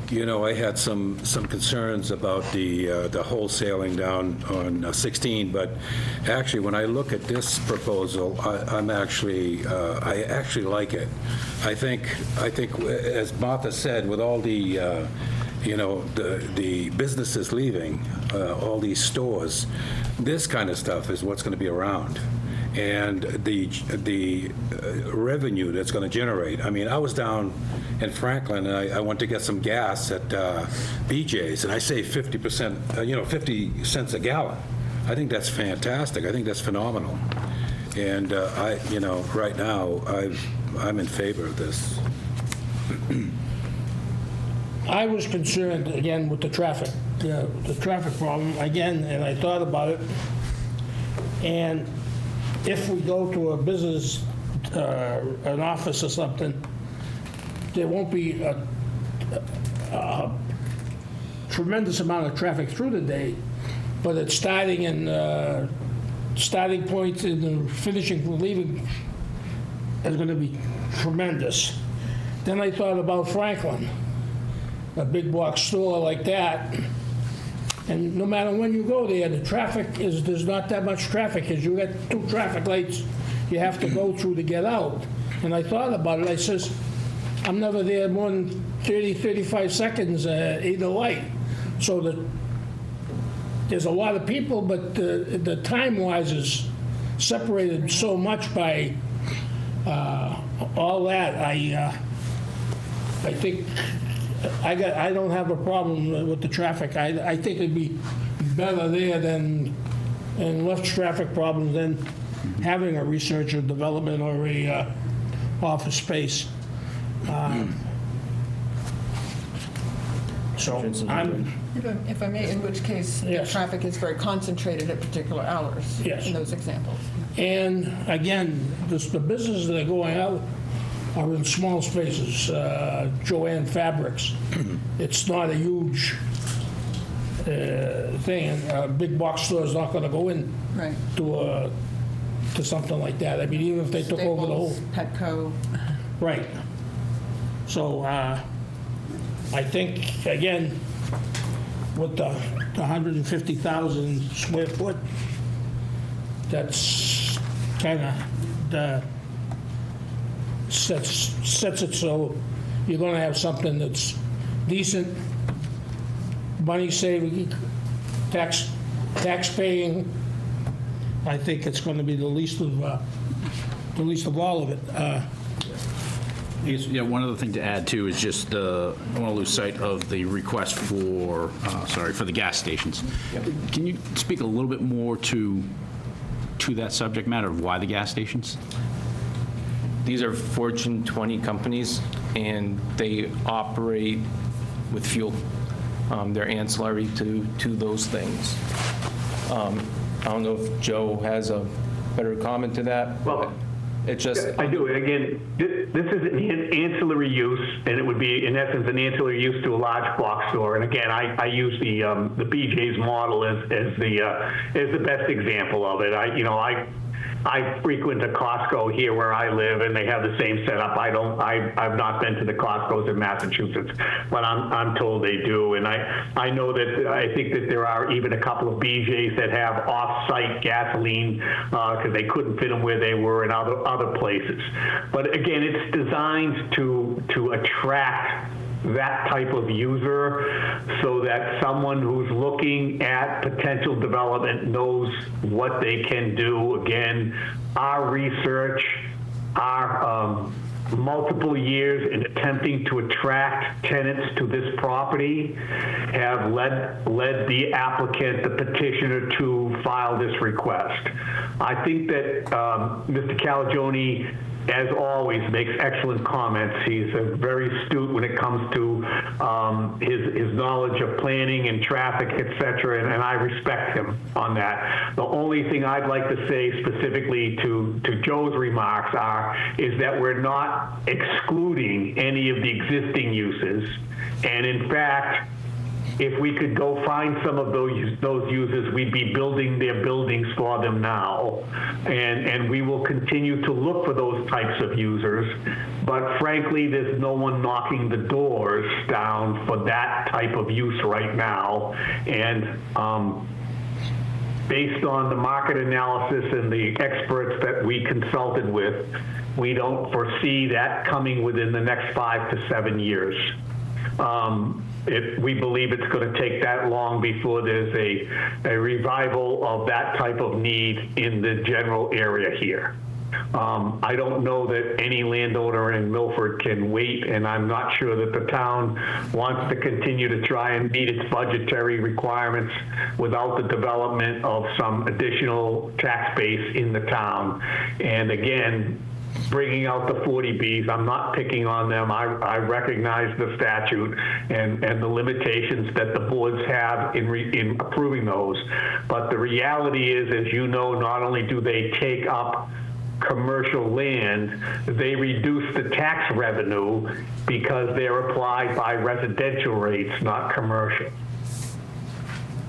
you know, I had some concerns about the wholesaling down on 16, but actually, when I look at this proposal, I actually like it. I think, as Martha said, with all the, you know, the businesses leaving, all these stores, this kind of stuff is what's going to be around. And the revenue that's going to generate. I mean, I was down in Franklin, and I went to get some gas at BJ's, and I saved 50%, you know, 50 cents a gallon. I think that's fantastic. I think that's phenomenal. And you know, right now, I'm in favor of this. I was concerned, again, with the traffic problem, again, and I thought about it. And if we go to a business, an office or something, there won't be a tremendous amount of traffic through the day, but it's starting points and finishing, leaving is going to be tremendous. Then I thought about Franklin, a big box store like that. And no matter when you go there, there's not that much traffic, because you got 2 traffic lights you have to go through to get out. And I thought about it, I says, I'm never there more than 30, 35 seconds either light. So there's a lot of people, but the time-wise is separated so much by all that. I think I don't have a problem with the traffic. I think it'd be better there than, and less traffic problems than having a research or development or a office space. So I'm, If I may, in which case, the Yes. traffic is very concentrated at particular hours. Yes. In those examples. and again, the businesses that are going out are in small spaces. Joanne Fabrics, it's not a huge thing, and a big box store is not going to go in Right. to something like that. I mean, even if they took over the whole. Staples, Petco. Right. So I think, again, with the 150,000 square foot, that's kind of sets it so you're going to have something that's decent, money saving, tax paying. I think it's going to be the least of all of it. Yeah, one other thing to add too is just I don't want to lose sight of the request for the gas stations. Can you speak a little bit more to that subject matter of why the gas stations? These are Fortune 20 companies, and they operate with fuel. They're ancillary to those things. I don't know if Joe has a better comment to that. Well, It's just, I do. And again, this is an ancillary use, and it would be, in essence, an ancillary use to a large box store. And again, I use the BJ's model as the best example of it. I frequent a Costco here where I live, and they have the same setup. I've not been to the Costco's in Massachusetts, but I'm told they do. And I know that I think that there are even a couple of BJ's that have off-site gasoline because they couldn't fit them where they were in other places. But again, it's designed to attract that type of user so that someone who's looking at potential development knows what they can do. Again, our research, our multiple years in attempting to attract tenants to this property have led the applicant, the petitioner, to file this request. I think that Mr. Calagione, as always, makes excellent comments. He's very astute when it comes to his knowledge of planning and traffic, et cetera, and I respect him on that. The only thing I'd like to say specifically to Joe's remarks is that we're not excluding any of the existing uses, and in fact, if we could go find some of those users, we'd be building their buildings for them now. And we will continue to look for those types of users. But frankly, there's no one knocking the doors down for that type of use right now. And based on the market analysis and the experts that we consulted with, we don't foresee that coming within the next 5 to 7 years. We believe it's going to take that long before there's a revival of that type of need in the general area here. I don't know that any landowner in Milford can wait, and I'm not sure that the town wants to continue to try and meet its budgetary requirements without the development of some additional tax base in the town. And again, bringing out the 40Bs, I'm not picking on them. I recognize the statute and the limitations that the boards have in approving those. But the reality is, as you know, not only do they take up commercial land, they reduce the tax revenue because they're applied by residential rates, not commercial.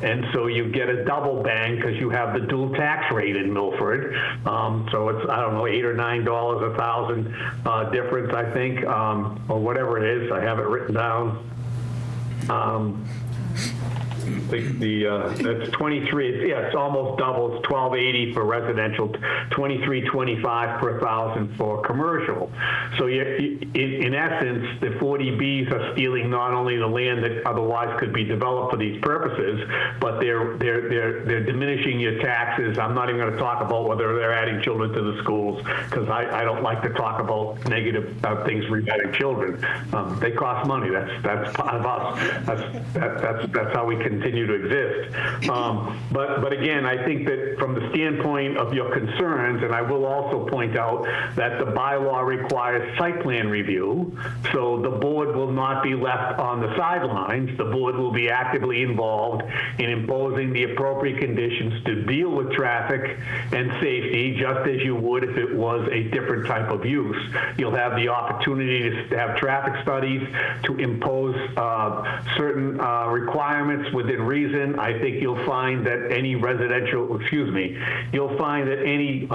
And so you get a double bang because you have the dual tax rate in Milford. So it's, I don't know, $8 or $9 a thousand difference, I think, or whatever it is. I have it written down. That's 23, yeah, it's almost double. It's $12.80 for residential, $23.25 per thousand for commercial. So in essence, the 40Bs are stealing not only the land that otherwise could be developed for these purposes, but they're diminishing your taxes. I'm not even going to talk about whether they're adding children to the schools, because I don't like to talk about negative things regarding children. They cost money. That's part of us. That's how we continue to exist. But again, I think that from the standpoint of your concerns, and I will also point out that the bylaw requires site plan review, so the board will not be left on the sidelines. The board will be actively involved in imposing the appropriate conditions to deal with traffic and safety, just as you would if it was a different type of use. You'll have the opportunity to have traffic studies, to impose certain requirements within reason. I think you'll find that any you'll find that any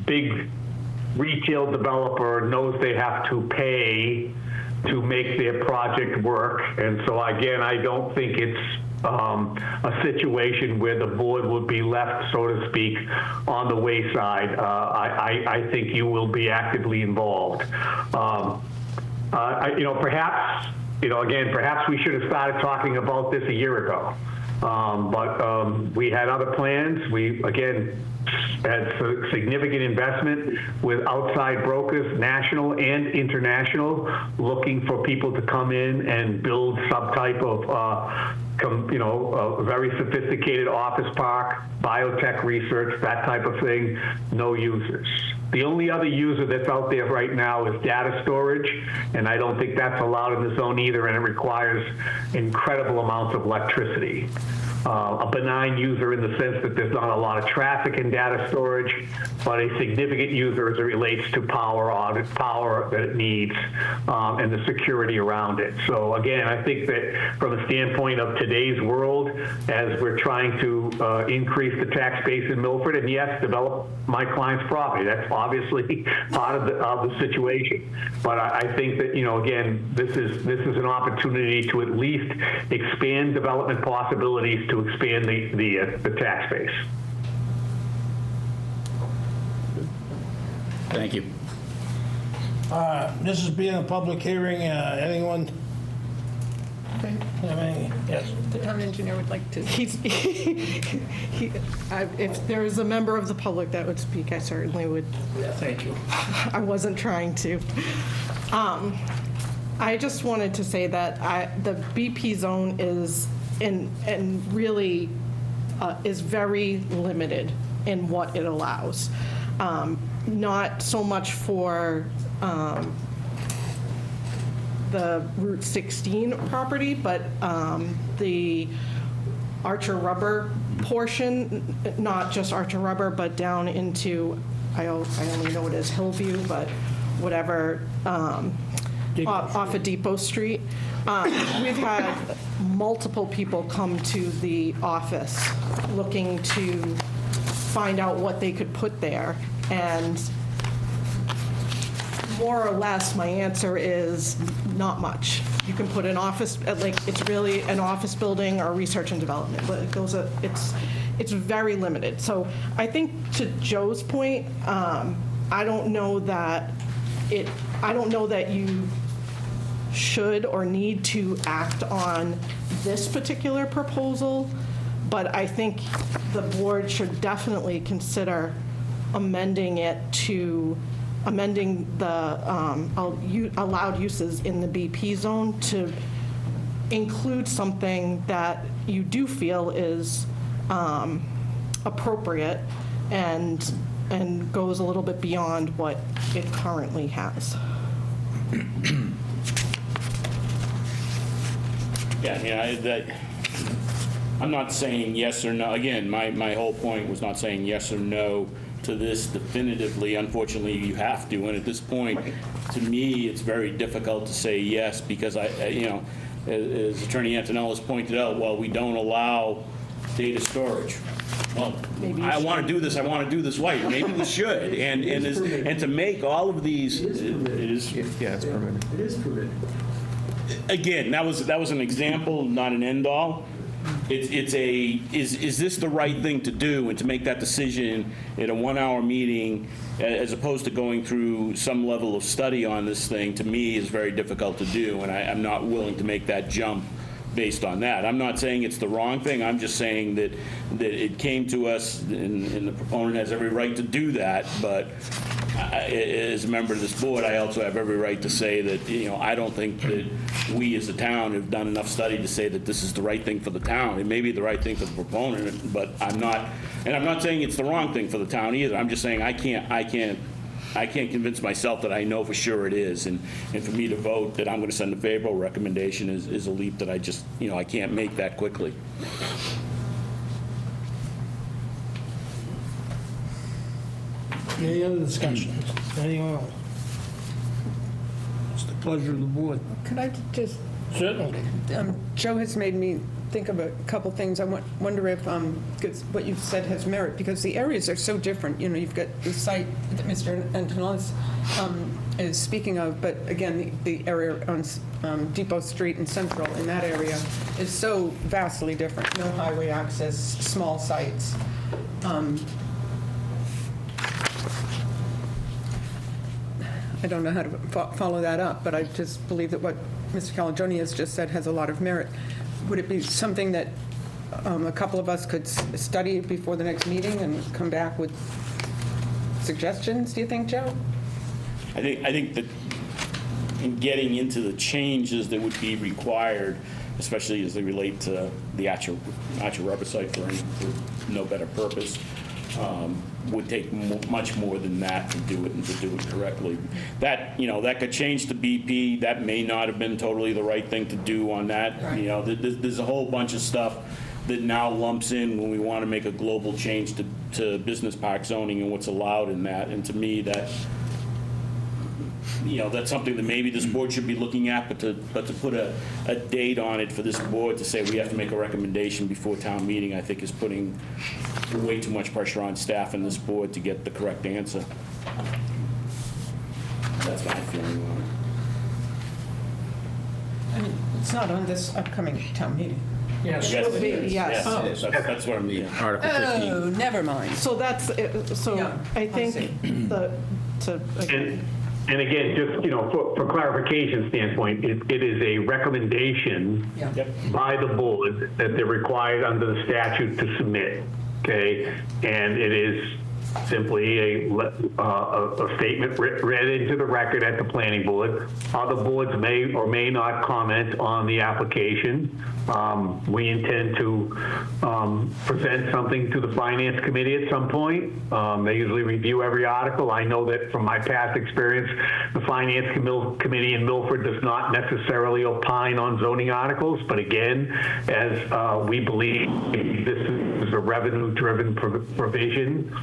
big retail developer knows they have to pay to make their project work. And so again, I don't think it's a situation where the board would be left, so to speak, on the wayside. I think you will be actively involved. Perhaps we should have started talking about this a year ago. But we had other plans. We, again, had significant investment with outside brokers, national and international, looking for people to come in and build some type of a very sophisticated office park, biotech research, that type of thing. No users. The only other user that's out there right now is data storage, and I don't think that's allowed in the zone either, and it requires incredible amounts of electricity. A benign user in the sense that there's not a lot of traffic in data storage, but a significant user as it relates to power that it needs, and the security around it. So again, I think that from the standpoint of today's world, as we're trying to increase the tax base in Milford, and yes, develop my client's property, that's obviously part of the situation. But I think that, again, this is an opportunity to at least expand development possibilities to expand the tax base. Thank you. This is being a public hearing. Anyone? Yes. The town engineer would like to. If there is a member of the public that would speak, I certainly would. Thank you. I wasn't trying to. I just wanted to say that the BP zone is really is very limited in what it allows. Not so much for the Route 16 property, but the Archer Rubber portion, not just Archer Rubber, but down into, I only know it as Hillview, but whatever, off of Depot Street. We've had multiple people come to the office looking to find out what they could put there. And more or less, my answer is not much. You can put an office, like, it's really an office building or research and development, but it's very limited. So I think to Joe's point, I don't know that you should or need to act on this particular proposal, but I think the board should definitely consider amending the allowed uses in the BP zone to include something that you do feel is appropriate and goes a little bit beyond what it currently has. I'm not saying yes or no. Again, my whole point was not saying yes or no to this definitively. Unfortunately, you have to. And at this point, to me, it's very difficult to say yes because as Attorney Antonellis pointed out, well, we don't allow data storage. Well, I want to do this right. Maybe we should. And to make all of these, It is permitted. It is permitted. Again, that was an example, not an end all. Is this the right thing to do, and to make that decision in a 1-hour meeting as opposed to going through some level of study on this thing, to me is very difficult to do, and I'm not willing to make that jump based on that. I'm not saying it's the wrong thing. I'm just saying that it came to us, and the proponent has every right to do that, but as a member of this board, I also have every right to say that, I don't think that we as a town have done enough study to say that this is the right thing for the town. It may be the right thing for the proponent, but I'm not saying it's the wrong thing for the town either. I'm just saying I can't convince myself that I know for sure it is. And for me to vote that I'm going to send a favorable recommendation is a leap that I just, I can't make that quickly. Any other discussions? Anyone else? It's the pleasure of the board. Could I just, Certainly. Joe has made me think of a couple things. I wonder if, because what you've said has merit, because the areas are so different. You've got the site that Mr. Antonellis is speaking of, but again, the area on Depot Street and Central in that area is so vastly different. No highway access, small sites. I don't know how to follow that up, but I just believe that what Mr. Calagione has just said has a lot of merit. Would it be something that a couple of us could study before the next meeting and come back with suggestions, do you think, Joe? I think that in getting into the changes that would be required, especially as they relate to the actual rubber site for no better purpose, would take much more than that to do it and to do it correctly. That could change to BP. That may not have been totally the right thing to do on that. Right. There's a whole bunch of stuff that now lumps in when we want to make a global change to business park zoning and what's allowed in that. And to me, that that's something that maybe this board should be looking at, but to put a date on it for this board to say we have to make a recommendation before town meeting, I think is putting way too much pressure on staff and this board to get the correct answer. That's my feeling on it. I mean, it's not on this upcoming town meeting. Yes. Yes, it is. Yes. Yes, that's what I'm, Article 15. Oh, never mind. So that's, so Yeah, I I think see. And again, just, for clarification standpoint, it is a recommendation Yeah. Yep. by the board that they're required under the statute to submit, okay? And it is simply a statement read into the record at the planning board. Other boards may or may not comment on the application. We intend to present something to the finance committee at some point. They usually review every article. I know that from my past experience, the finance committee in Milford does not necessarily opine on zoning articles, but again, as we believe this is a revenue-driven provision,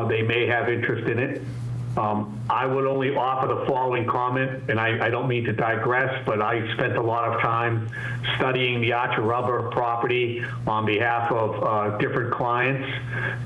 they may have interest in it. I would only offer the following comment, and I don't mean to digress, but I spent a lot of time studying the Archer Rubber property on behalf of different clients,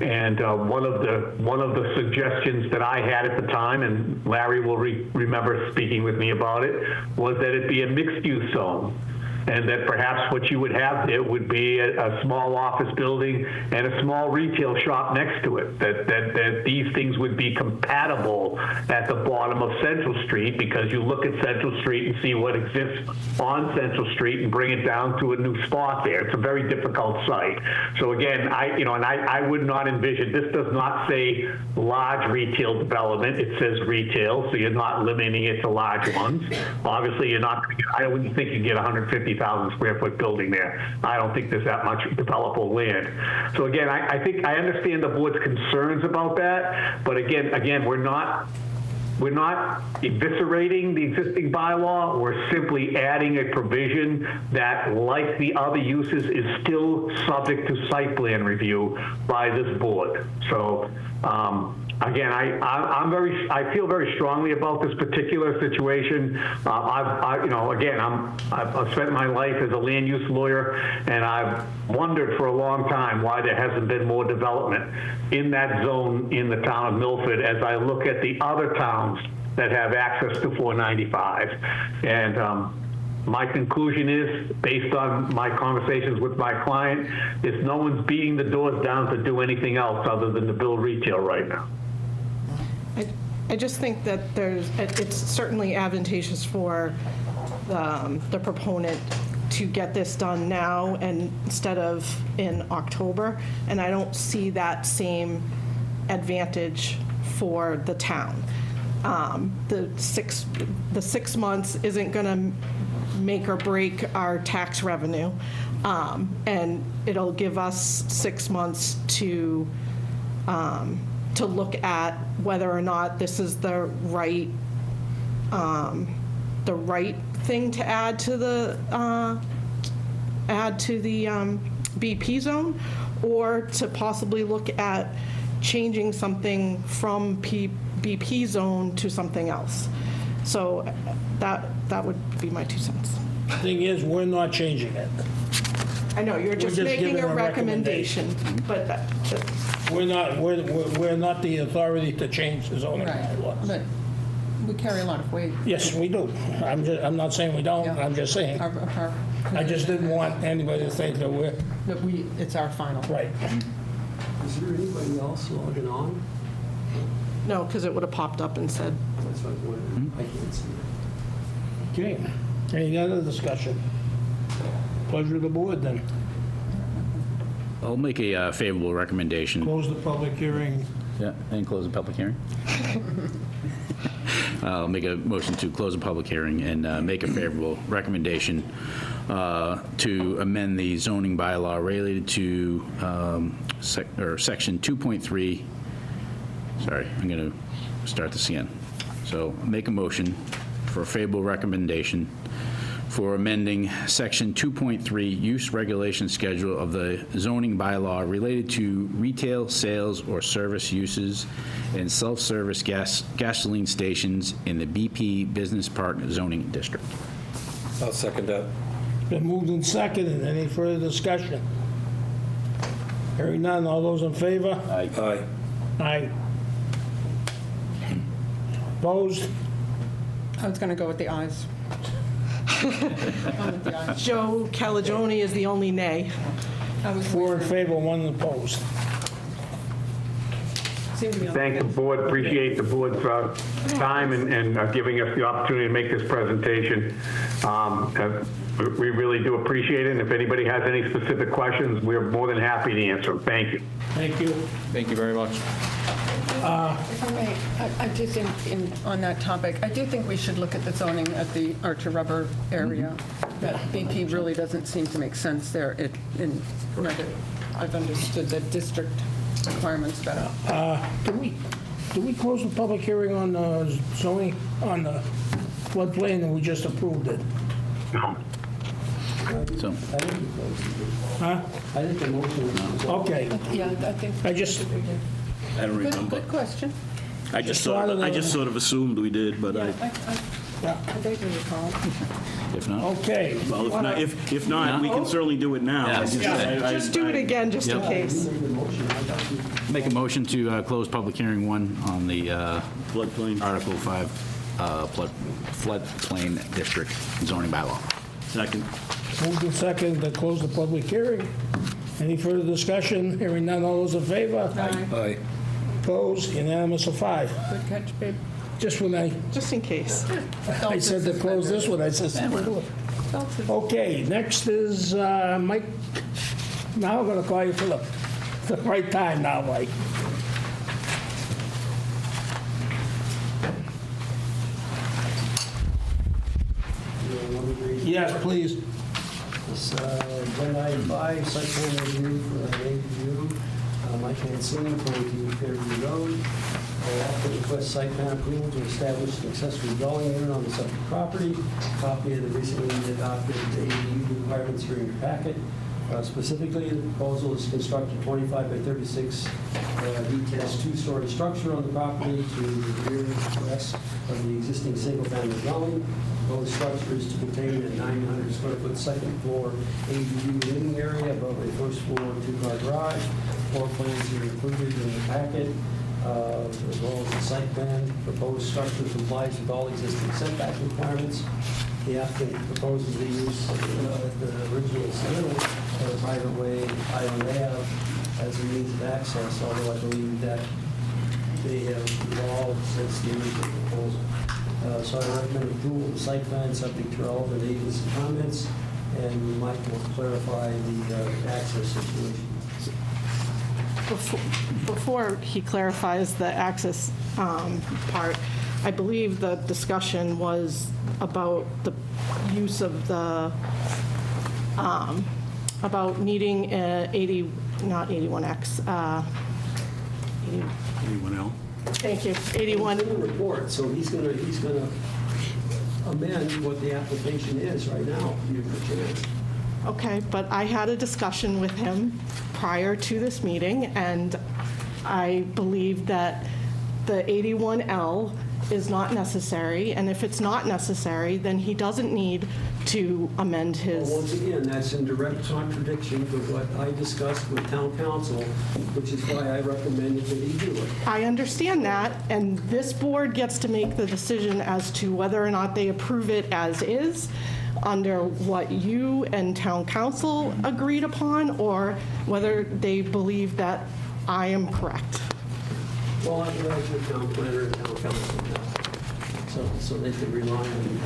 and one of the suggestions that I had at the time, and Larry will remember speaking with me about it, was that it be a mixed-use zone. And that perhaps what you would have there would be a small office building and a small retail shop next to it. That these things would be compatible at the bottom of Central Street, because you look at Central Street and see what exists on Central Street and bring it down to a new spot there. It's a very difficult site. So again, I would not envision, this does not say large retail development. It says retail, so you're not limiting it to large ones. Obviously, you're not. I wouldn't think you'd get 150,000 square foot building there. I don't think there's that much developable land. So again, I think I understand the board's concerns about that, but again, we're not eviscerating the existing bylaw. We're simply adding a provision that, like the other uses, is still subject to site plan review by this board. So again, I feel very strongly about this particular situation. I've spent my life as a land use lawyer, and I've wondered for a long time why there hasn't been more development in that zone in the town of Milford, as I look at the other towns that have access to 495. And my conclusion is, based on my conversations with my client, is no one's beating the doors down to do anything else other than to build retail right now. I just think that it's certainly advantageous for the proponent to get this done now and instead of in October, and I don't see that same advantage for the town. The 6 months isn't going to make or break our tax revenue, and it'll give us 6 months to look at whether or not this is the right thing to add to the BP zone, or to possibly look at changing something from BP zone to something else. So that would be my 2 cents. Thing is, we're not changing it. I know, you're just just making giving a a recommendation, but We're not the authority to change the zoning bylaws. But we carry a lot of weight. Yes, we do. I'm not saying we don't, Yeah. I'm just saying. I just didn't want anybody to think that we're, It's our final. right. Is there anybody else logging on? no, because it would have popped up and said, That's what I was wondering. I can't see it. Okay, any other discussion? Pleasure of the board, then. I'll make a favorable recommendation. Close the public hearing. Yeah, and close the public hearing. I'll make a motion to close the public hearing and make a favorable recommendation to amend the zoning bylaw related to section 2.3. Sorry, I'm going to start this again. So make a motion for a favorable recommendation for amending section 2.3 use regulation schedule of the zoning bylaw related to retail sales or service uses and self-service gasoline stations in the BP Business Park zoning district. I'll second that. Been moved and seconded. Any further discussion? Hearing none. All those in favor? Aye. Aye. Opposed? I was going to go with the ayes. Joe Calagione is the only nay. 4 in favor, 1 opposed. Thank the board, appreciate the board's time and giving us the opportunity to make this presentation. We really do appreciate it, and if anybody has any specific questions, we're more than happy to answer them. Thank you. Thank you. Thank you very much. If I may, I do think, on that topic, I do think we should look at the zoning at the Archer Rubber area. That BP really doesn't seem to make sense there. I've understood the district requirements better. Did we close the public hearing on zoning, on the floodplain, and we just approved it? No. So, Huh? I think the motion was. Okay. Yeah, I think, I just, I don't remember. good question. I just sort of assumed we did, but I, If not, Okay. well, if not, we can certainly do it now. Yeah. Just do it again, just in Yep. case. make a motion to close public hearing 1 on the Floodplain. Article 5 floodplain district zoning bylaw. Second. Moved and second to close the public hearing. Any further discussion? Hearing none, all those in favor? Aye. Opposed? Unanimous of 5. Good catch, babe. Just when I Just in case. said to close this one, I said, okay, next is Mike. Now I'm going to call you for the right time now, Mike. Yes, please. This agenda item 5, site plan review for ADU, Mike Mancini, 22 Fairview Road. Applicant requests site plan approval to establish an accessory dwelling unit on the subject property. Copy of the recently adopted ADU requirements here in your packet. Specifically, the proposal is to construct a 25 by 36 detached two-story structure on the property to the rear west of the existing single-family dwelling. Both structures to contain a 900 square foot second floor ADU living area above a first floor two-car garage. Floor plans are included in the packet, as well as the site plan. Proposed structure complies with all existing setback requirements. The applicant proposes the use of the original sale of the private way Island Ave as a means of access, although I believe that they have evolved since the original proposal. So I recommend approval of the site plan subject to relevant agency comments, and Mike will clarify the access situation. Before he clarifies the access part, I believe the discussion was about the use of the, about needing 80, not 81X, 80 Anyone else? thank you, 81. It's in the report, so he's gonna amend what the application is right now. You have a chance. Okay, but I had a discussion with him prior to this meeting, and I believe that the 81L is not necessary, and if it's not necessary, then he doesn't need to amend his. Well, once again, that's in direct contradiction with what I discussed with town council, which is why I recommended that he do it. I understand that, and this board gets to make the decision as to whether or not they approve it as is, under what you and town council agreed upon, or whether they believe that I am correct. Well, I read your town planner and town council now, so they could rely on you.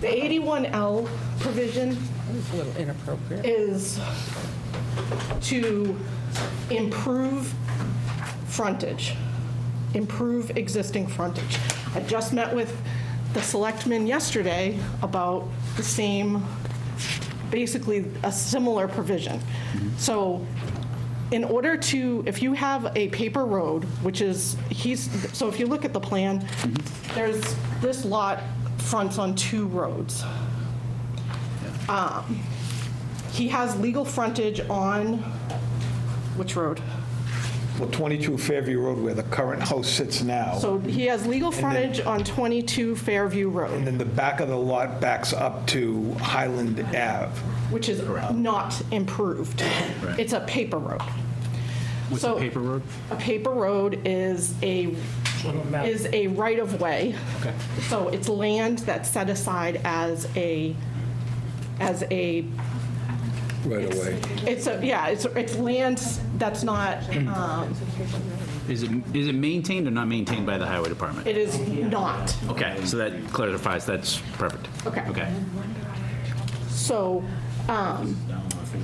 The 81L provision It's a little inappropriate. is to improve frontage, improve existing frontage. I just met with the selectmen yesterday about the same, basically a similar provision. So in order to, if you have a paper road, which is, so if you look at the plan, there's, this lot fronts on 2 roads. He has legal frontage on, which road? Well, 22 Fairview Road, where the current house sits now. So he has legal frontage on 22 Fairview And Road, then the back of the lot backs up to Highland Ave. which is not improved. It's a paper road. What's the So- paper road? A paper road is a right-of-way. Okay. So it's land that's set aside as a, Right away. it's land that's not, Is it maintained or not maintained by the highway department? it is not. Okay, so that clarifies, that's perfect. Okay. Okay. So,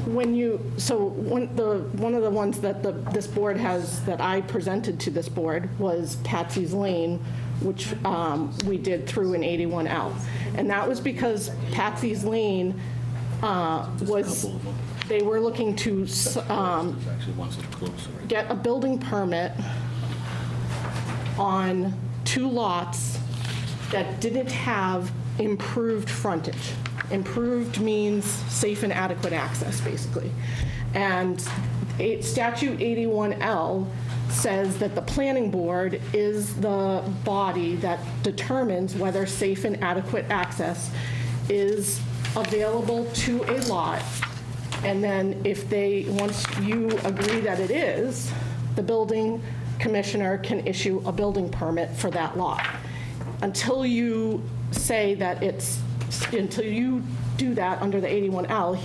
one of the ones that this board has, that I presented to this board, was Patsy's Lane, which we did through an 81L. And that was because Patsy's Lane they were looking to get a building permit on 2 lots that didn't have improved frontage. Improved means safe and adequate access, basically. And Statute 81L says that the planning board is the body that determines whether safe and adequate access is available to a lot. And then once you agree that it is, the building commissioner can issue a building permit for that lot. Until you say that until you do that under the 81L,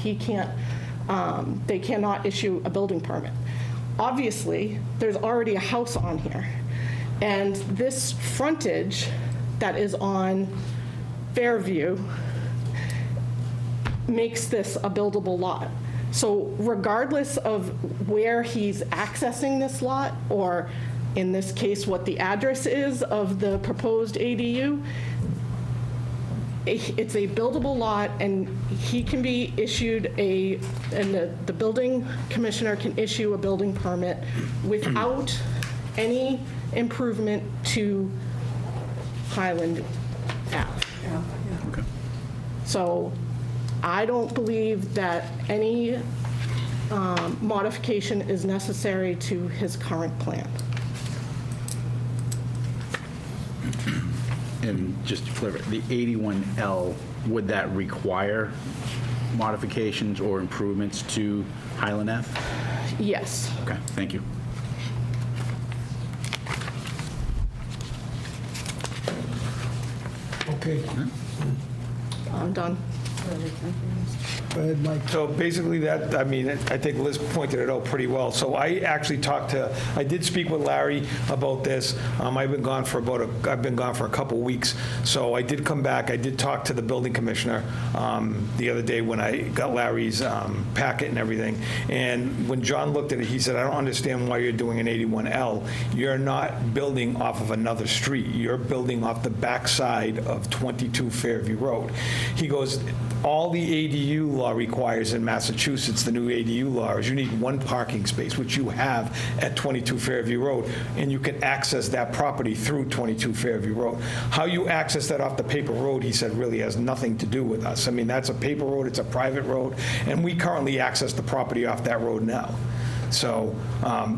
they cannot issue a building permit. Obviously, there's already a house on here. And this frontage that is on Fairview makes this a buildable lot. So regardless of where he's accessing this lot, or in this case, what the address is of the proposed ADU, it's a buildable lot, and he can be issued and the building commissioner can issue a building permit without any improvement to Highland Ave. Okay. So I don't believe that any modification is necessary to his current plan. And just to clarify, the 81L, would that require modifications or improvements to Highland Ave? Yes. Okay, thank you. Okay. I'm done. Go ahead, Mike. So basically that, I mean, I think Liz pointed it out pretty well. So I actually I did speak with Larry about this. I've been gone for a couple weeks. So I did come back. I did talk to the building commissioner the other day when I got Larry's packet and everything. And when John looked at it, he said, I don't understand why you're doing an 81L. You're not building off of another street. You're building off the backside of 22 Fairview Road. He goes, all the ADU law requires in Massachusetts, the new ADU law, is you need one parking space, which you have at 22 Fairview Road, and you can access that property through 22 Fairview Road. How you access that off the paper road, he said, really has nothing to do with us. I mean, that's a paper road, it's a private road, and we currently access the property off that road now. So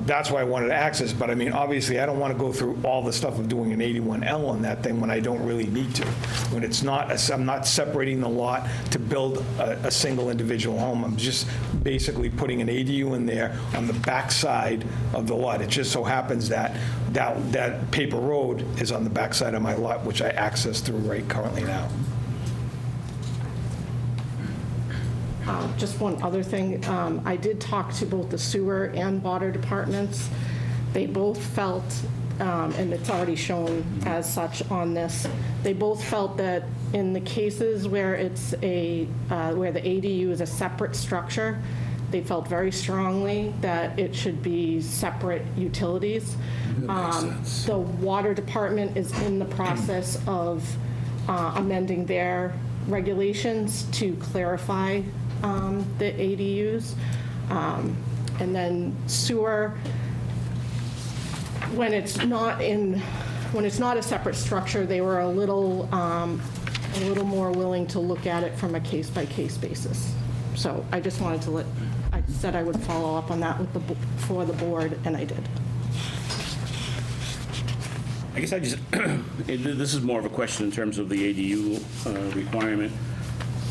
that's why I wanted to access, but I mean, obviously, I don't want to go through all the stuff of doing an 81L on that thing when I don't really need to. When it's not, I'm not separating the lot to build a single individual home. I'm just basically putting an ADU in there on the backside of the lot. It just so happens that that paper road is on the backside of my lot, which I access through right currently now. Just one other thing, I did talk to both the sewer and water departments. They both felt, and it's already shown as such on this, they both felt that in the cases where it's where the ADU is a separate structure, they felt very strongly that it should be separate utilities. The water department is in the process of amending their regulations to clarify the ADUs. And then sewer, when it's not a separate structure, they were a little more willing to look at it from a case-by-case basis. So I just wanted to I said I would follow up on that for the board, and I did. I guess this is more of a question in terms of the ADU requirement.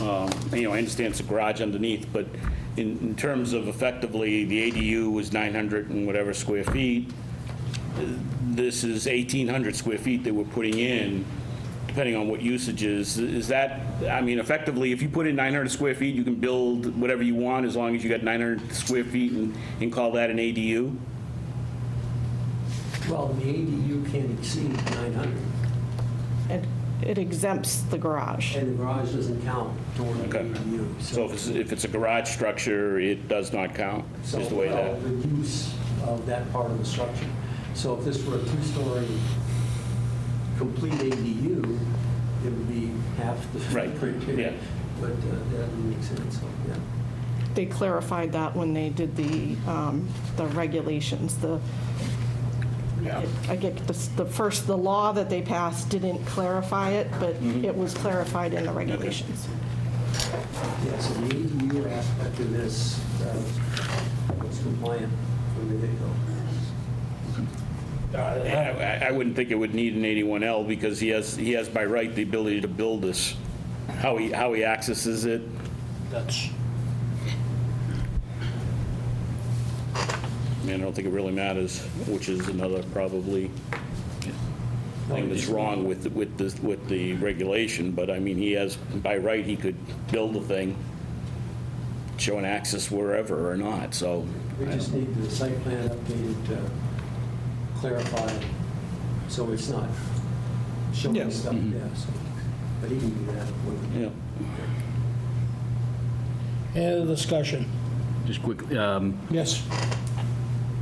I understand it's a garage underneath, but in terms of effectively, the ADU was 900 and whatever square feet. This is 1,800 square feet that we're putting in, depending on what usage is. Is that, I mean, effectively, if you put in 900 square feet, you can build whatever you want as long as you got 900 square feet and call that an ADU? Well, the ADU can't exceed 900, It exempts the garage. and the garage doesn't count toward the Okay. ADU. So if it's a garage structure, it does not count, is the way that. The use of that part of the structure. So if this were a two-story complete ADU, it would be half the Right, footprint. yeah. But that makes sense, so, yeah. They clarified that when they did the regulations. I get the law that they passed didn't clarify it, but it was clarified in the regulations. Yeah, so the ADU aspect of this was compliant from the get-go. I wouldn't think it would need an 81L because he has by right the ability to build this. How he accesses it, That's, I mean, I don't think it really matters, which is another probably thing that's wrong with the regulation, but I mean, he has, by right, he could build a thing, show an access wherever or not, so. We just need the site plan updated to clarify, so it's not Yeah. showing stuff, yeah, so, but he can do that. Yeah. any other discussion? Just quick, Yes.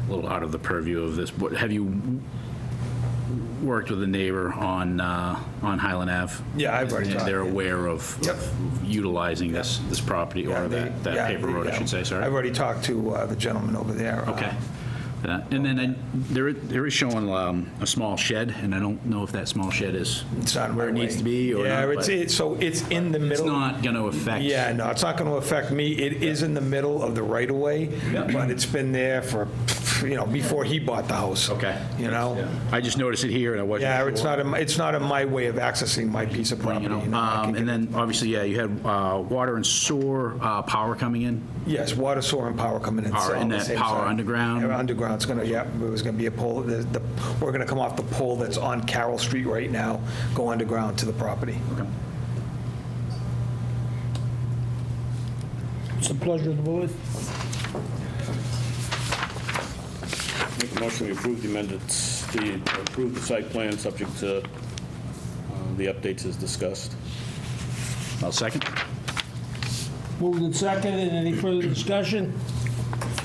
a little out of the purview of this, but have you worked with a neighbor on Highland Ave? Yeah, I've already And talked, they're yeah. aware of Yep. utilizing this property or Yeah, that paper road, I should say, sorry? I've already talked to the gentleman over there. Okay. And then there is showing a small shed, and I don't know if that small shed is It's not where it my needs way. to be or Yeah, not. so it's in the It's middle. not going to affect. Yeah, no, it's not going to affect me. It is in the middle of the right-of-way, but it's been there for, before he bought the house. Okay. You know? I just noticed it here, and I wasn't Yeah, sure. it's not in my way of accessing my piece of property. You know, you know, I can and then, obviously, yeah, you had water and sewer power coming in. Yes, water, sewer, and power coming in. Power, all and the that same power side. underground? Yeah, underground's gonna, yeah, it was gonna be a pole, we're gonna come off the pole that's on Carroll Street right now, go underground to the property. Okay. It's the pleasure of the board. Make a motion to approve the amendments, to approve the site plan, subject to the updates as discussed. I'll second. Moved and seconded. Any further discussion?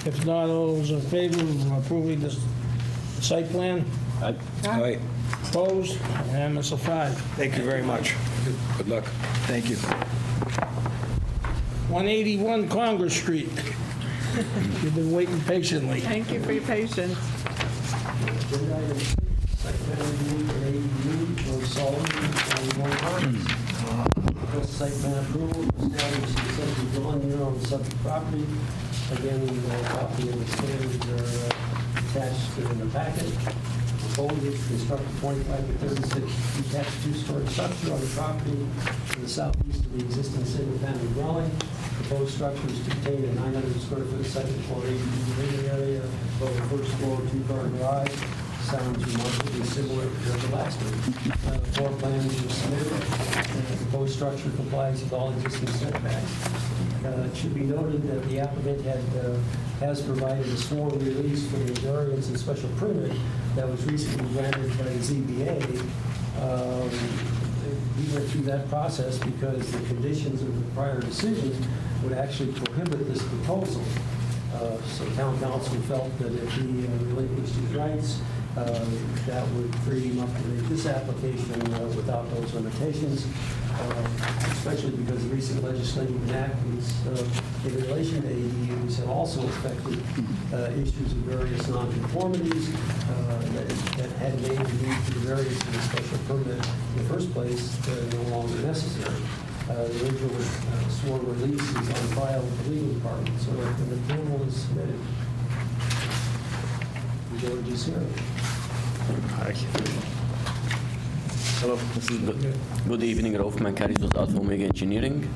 If not, all those in favor of approving this site plan? All right, Opposed? Unanimous of 5. Thank you very much. good luck. Thank you. 181 Congress Street. You've been waiting patiently. Thank you for your patience. Agenda item 6, site plan review for ADU, Joe Sullivan, 21 Congress. Request site plan approval, establish the accessory dwelling unit on the subject property. Again, a copy of the standards are attached in the packet. Proposal to construct a 25 to 36 detached two-story structure on the property to the southeast of the existing single-family dwelling. Proposed structure is to contain a 900 square foot second floor ADU living area, above the first floor, two-car garage. Sounds remarkably similar to the last one. Floor plans were submitted. The proposed structure complies with all existing setbacks. It should be noted that the applicant has provided a sworn release for the variance and special permit that was recently granted by the ZBA. We went through that process because the conditions of the prior decision would actually prohibit this proposal. So town council felt that if he relinquished his rights, that would free him up to make this application without those limitations, especially because the recent legislative enactments in relation to ADUs have also affected issues of various nonconformities that had made the need for the variance and the special permit in the first place no longer necessary. The original sworn release is on file with the legal department, so an approval is submitted. George is here. Hello, good evening, Rauf Mankaris with Alpha Omega Engineering.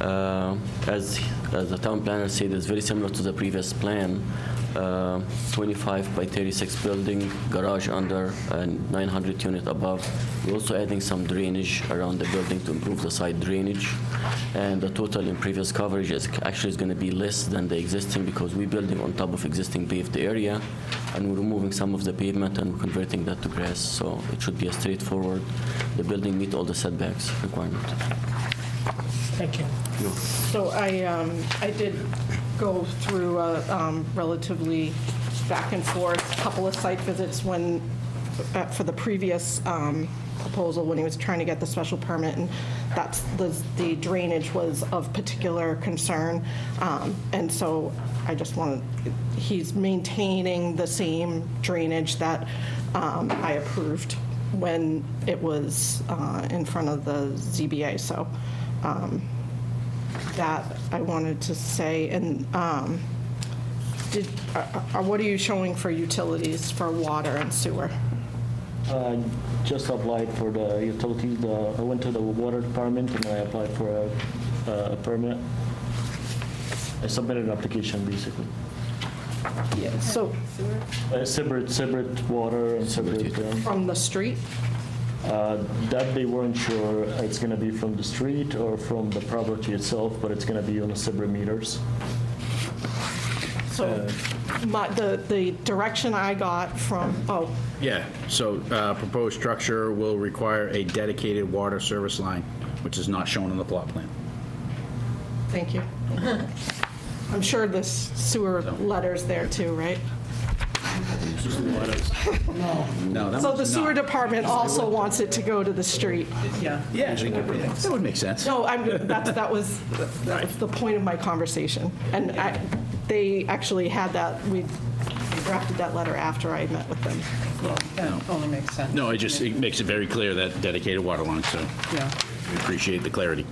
As the town planner said, it's very similar to the previous plan. 25 by 36 building, garage under, and 900 unit above. We're also adding some drainage around the building to improve the side drainage. And the total impervious coverage is going to be less than the existing because we're building on top of existing paved area, and we're removing some of the pavement and converting that to grass. So it should be a straightforward. The building meet all the setbacks requirement. Thank you. So I did go through a relatively back and forth couple of site visits when, for the previous proposal, when he was trying to get the special permit, and that's the drainage was of particular concern. And so I just wanted, he's maintaining the same drainage that I approved when it was in front of the ZBA. So that I wanted to say. And what are you showing for utilities for water and sewer? Just applied for the utilities. I went to the water department and I applied for a permit. I submitted an application basically. Yeah. So Separate water and separate. from the street? That they weren't sure it's going to be from the street or from the property itself, but it's going to be on the separate meters. So the direction I got from, Yeah, so proposed structure will require a dedicated water service line, which is not shown on the plot plan. thank you. I'm sure this sewer letter's there too, right? No, that So one's the sewer not. department also wants it to go to the street. Yeah, that would make sense. No, that was the point of my conversation. And they actually had that, we drafted that letter after I met with them. That only makes sense. No, it makes it very clear that dedicated water line, so Yeah. we appreciate the clarity.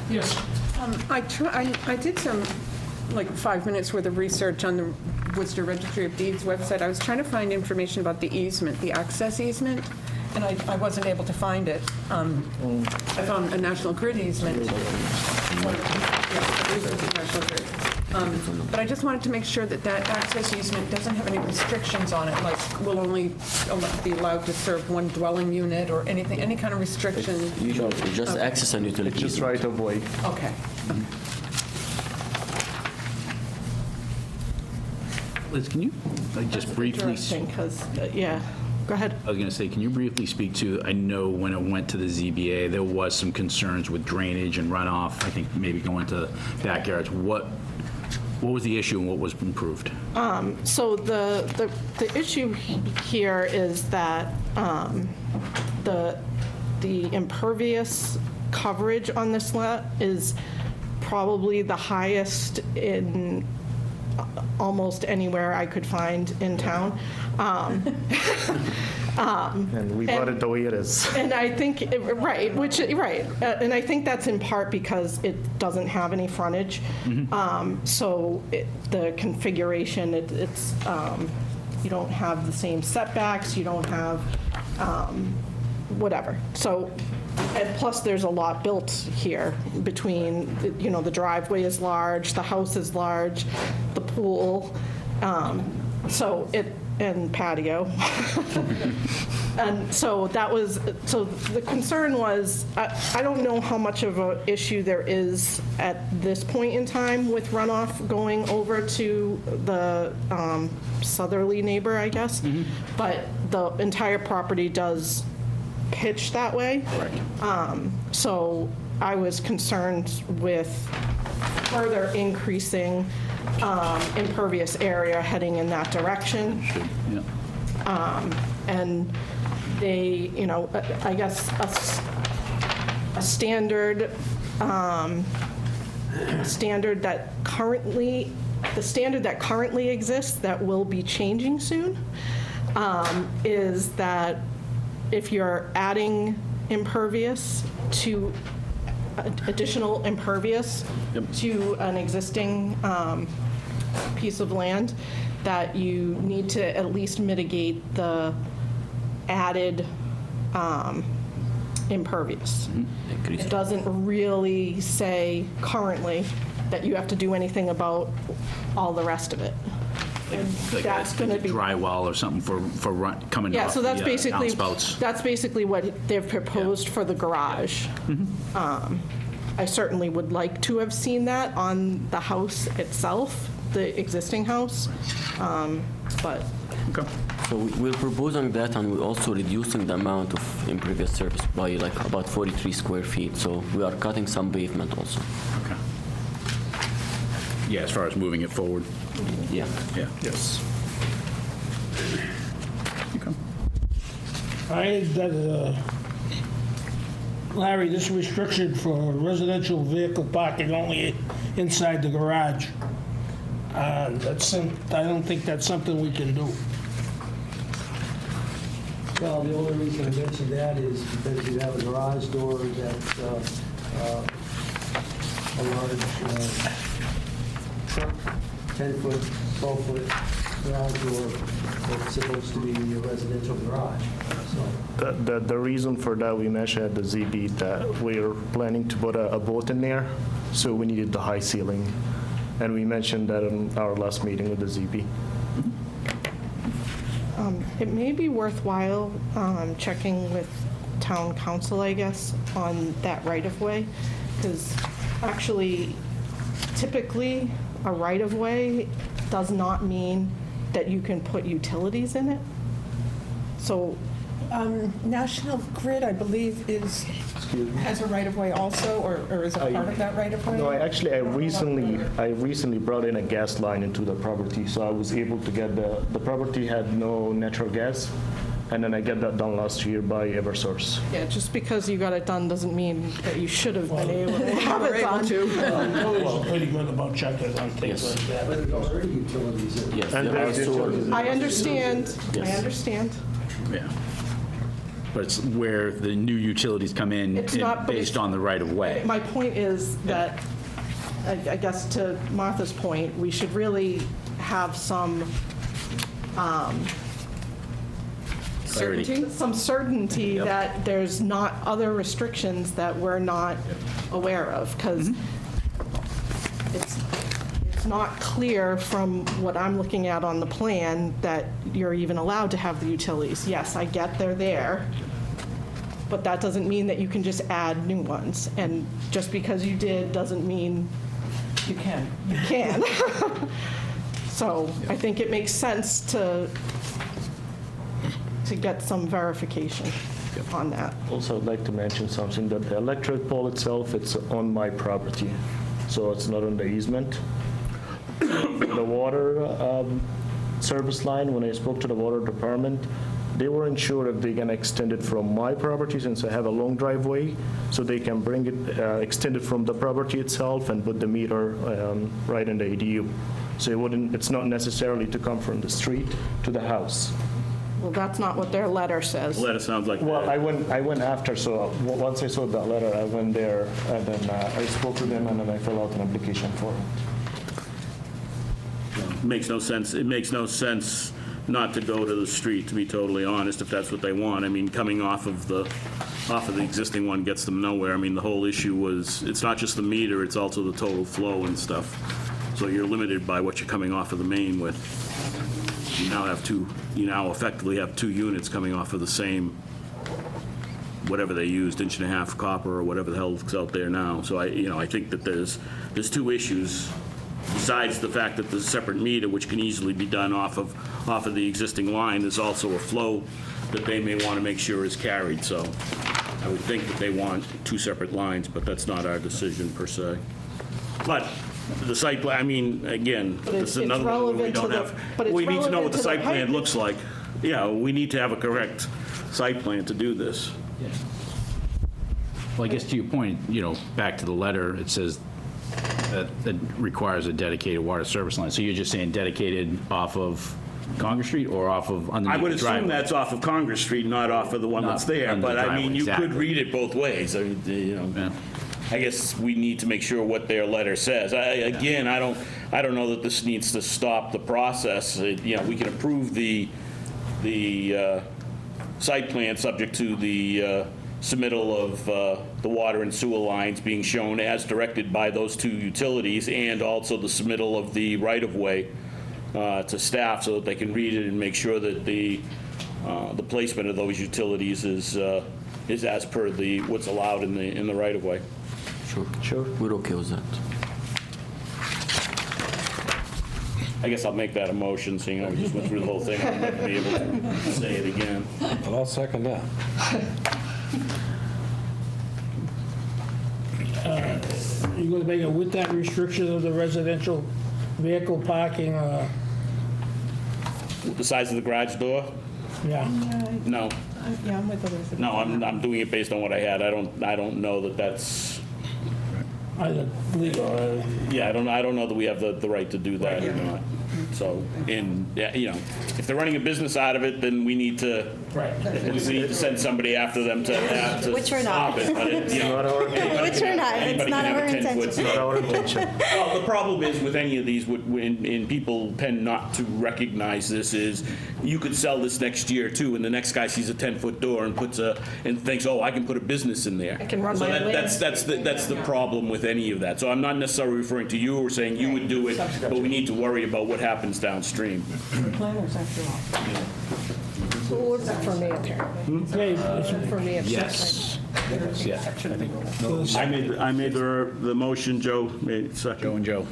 Yes. I did some, like, 5 minutes worth of research on the Worcester Registry of Deeds website. I was trying to find information about the easement, the access easement, and I wasn't able to find it. I found a National Grid easement. But I just wanted to make sure that that access easement doesn't have any restrictions on it, like will only be allowed to serve one dwelling unit or anything, any kind of restriction. Usually, just access and utilities. Just right of way. Okay. Liz, can you just briefly, Interesting, because, yeah, go ahead. I was going to say, can you briefly speak to, I know when it went to the ZBA, there was some concerns with drainage and runoff, I think maybe going to backyards. What was the issue and what was improved? So the issue here is that the impervious coverage on this lot is probably the highest in almost anywhere I could find in town. And we bought it the way it is. And I think, right, and I think that's in part because it doesn't have any frontage. So the configuration, it's, you don't have the same setbacks, you don't have, whatever. So, and plus there's a lot built here between, the driveway is large, the house is large, the pool, and patio. And so the concern was, I don't know how much of an issue there is at this point in time with runoff going over to the southerly neighbor, I guess. But the entire property does pitch that way. So I was concerned with further increasing impervious area heading in that direction. And they, I guess a standard that currently, the standard that currently exists that will be changing soon is that if you're adding impervious to, additional impervious to an existing piece of land, that you need to at least mitigate the added impervious. It doesn't really say currently that you have to do anything about all the rest of it. And that's going to be Dry well or something for coming yeah, off so that's the basically, downspouts. that's basically what they've proposed for the garage. I certainly would like to have seen that on the house itself, the existing house, but. So we're proposing that, and we're also reducing the amount of impervious surface by like about 43 square feet. So we are cutting some pavement also. Okay. Yeah, as far as moving it forward. Yeah. Yeah. Yes. Larry, this restriction for residential vehicle parking only inside the garage. I don't think that's something we can do. Well, the only reason I mentioned that is because you have a garage door that's a large truck, 10-foot, 12-foot garage door that's supposed to be a residential garage, so. The reason for that, we mentioned at the ZB that we're planning to put a boat in there, so we needed the high ceiling. And we mentioned that in our last meeting with the ZB. It may be worthwhile checking with town council, I guess, on that right-of-way, because actually, typically, a right-of-way does not mean that you can put utilities in it. So, National Grid, I believe, has a right-of-way also, or is it part of that right-of-way? No, I recently brought in a gas line into the property, so I was able to get the property had no natural gas, and then I get that done last year by Eversource. yeah, just because you got it done doesn't mean that you should have been able to have it done. Village is pretty good about checking on things Yes. like that. But there's already utilities in it. Yes, And there are there's sewer. I understand, I understand. Yeah. But it's where the new utilities come in It's not- but based it's- on the right-of-way. My point is that, I guess to Martha's point, we should really have some Clarity. certainty that there's not other restrictions that we're not aware of, because it's not clear from what I'm looking at on the plan that you're even allowed to have the utilities. Yes, I get they're there, but that doesn't mean that you can just add new ones. And just because you did doesn't mean you can. You can. So I think it makes sense to get some verification on that. Also, I'd like to mention something, that the electric pole itself, it's on my property, so it's not on the easement. The water service line, when I spoke to the water department, they weren't sure if they're gonna extend it from my property, since I have a long driveway, so they can bring it, extend it from the property itself and put the meter right in the ADU. So it's not necessarily to come from the street to the house. Well, that's not what their letter says. Letter sounds like Well, that. I went after, so once I saw that letter, I went there, and then I spoke to them, and then I filled out an application for it. Makes no sense. It makes no sense not to go to the street, to be totally honest, if that's what they want. I mean, coming off of the existing one gets them nowhere. I mean, the whole issue was, it's not just the meter, it's also the total flow and stuff. So you're limited by what you're coming off of the main with. You now effectively have two units coming off of the same, whatever they used, 1.5-inch copper or whatever the hell's out there now. So I think that there's two issues. Besides the fact that there's a separate meter, which can easily be done off of the existing line, there's also a flow that they may want to make sure is carried. So I would think that they want two separate lines, but that's not our decision per se. But the site plan, I mean, again, this is it's another one where we relevant to don't the- have, but it's we need to know what the relevant to the site plan height. looks like. Yeah, we need to have a correct site plan to do this. Well, I guess to your point, back to the letter, it says that it requires a dedicated water service line. So you're just saying dedicated off of Congress Street or off of underneath I the would driveway? assume that's off of Congress Street, not off of the one Not that's there. under the But I driveway, mean, you could exactly. read it both ways. I mean, Yeah. I guess we need to make sure what their letter says. Again, I don't know that this needs to stop the process. We can approve the site plan subject to the submittal of the water and sewer lines being shown as directed by those two utilities, and also the submittal of the right-of-way to staff so that they can read it and make sure that the placement of those utilities is as per what's allowed in the right-of-way. Sure. We're okay with that. I guess I'll make that a motion, seeing we just went through the whole thing. I'm not going to be able to say it again. Well, I'll second that. You going to make it with that restriction of the residential vehicle parking? The size of the garage door? Yeah. No. Yeah, I'm with Elizabeth. No, I'm doing it based on what I had. I don't know that that's, Either legal. yeah, I don't know that we have the right to do that or not. So, and, yeah, you know, if they're running a business out of it, then we need to, we need to send somebody after them to Which we're not. stop it. But it, you know, Not our, Which we're not. It's anybody not can have our a 10-foot intention. not our intention. Well, the problem is with any of these, and people tend not to recognize this, is you could sell this next year too, and the next guy sees a 10-foot door and and thinks, oh, I can put a business in there. I can run So my that's the problem with any of that. So I'm not necessarily referring to you or saying you would do it, but we need to worry about what happens downstream. Planners after all. Well, it's for me, apparently. Okay, For me, it's Yes. I made the motion, Joe made second. Joe and Joe.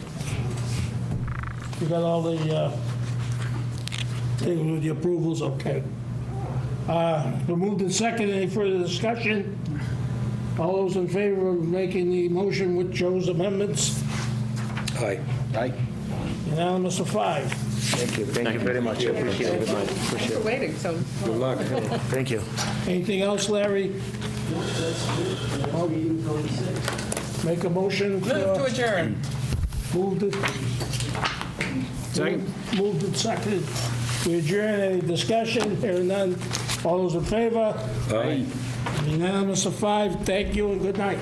you got all the things with the approvals, okay. We moved in second, any further discussion? All those in favor of making the motion with Joe's amendments? Aye. Right? Unanimous of 5. Thank you very much. I appreciate it. Thanks for waiting, so. Good luck. Thank you. Anything else, Larry? Meeting's on the 6th. Make a motion Move to adjourn. Moved it. Second. Moved and seconded. We adjourn. Any discussion? Hearing none. All those in favor? Aye. Unanimous of 5. Thank you and good night.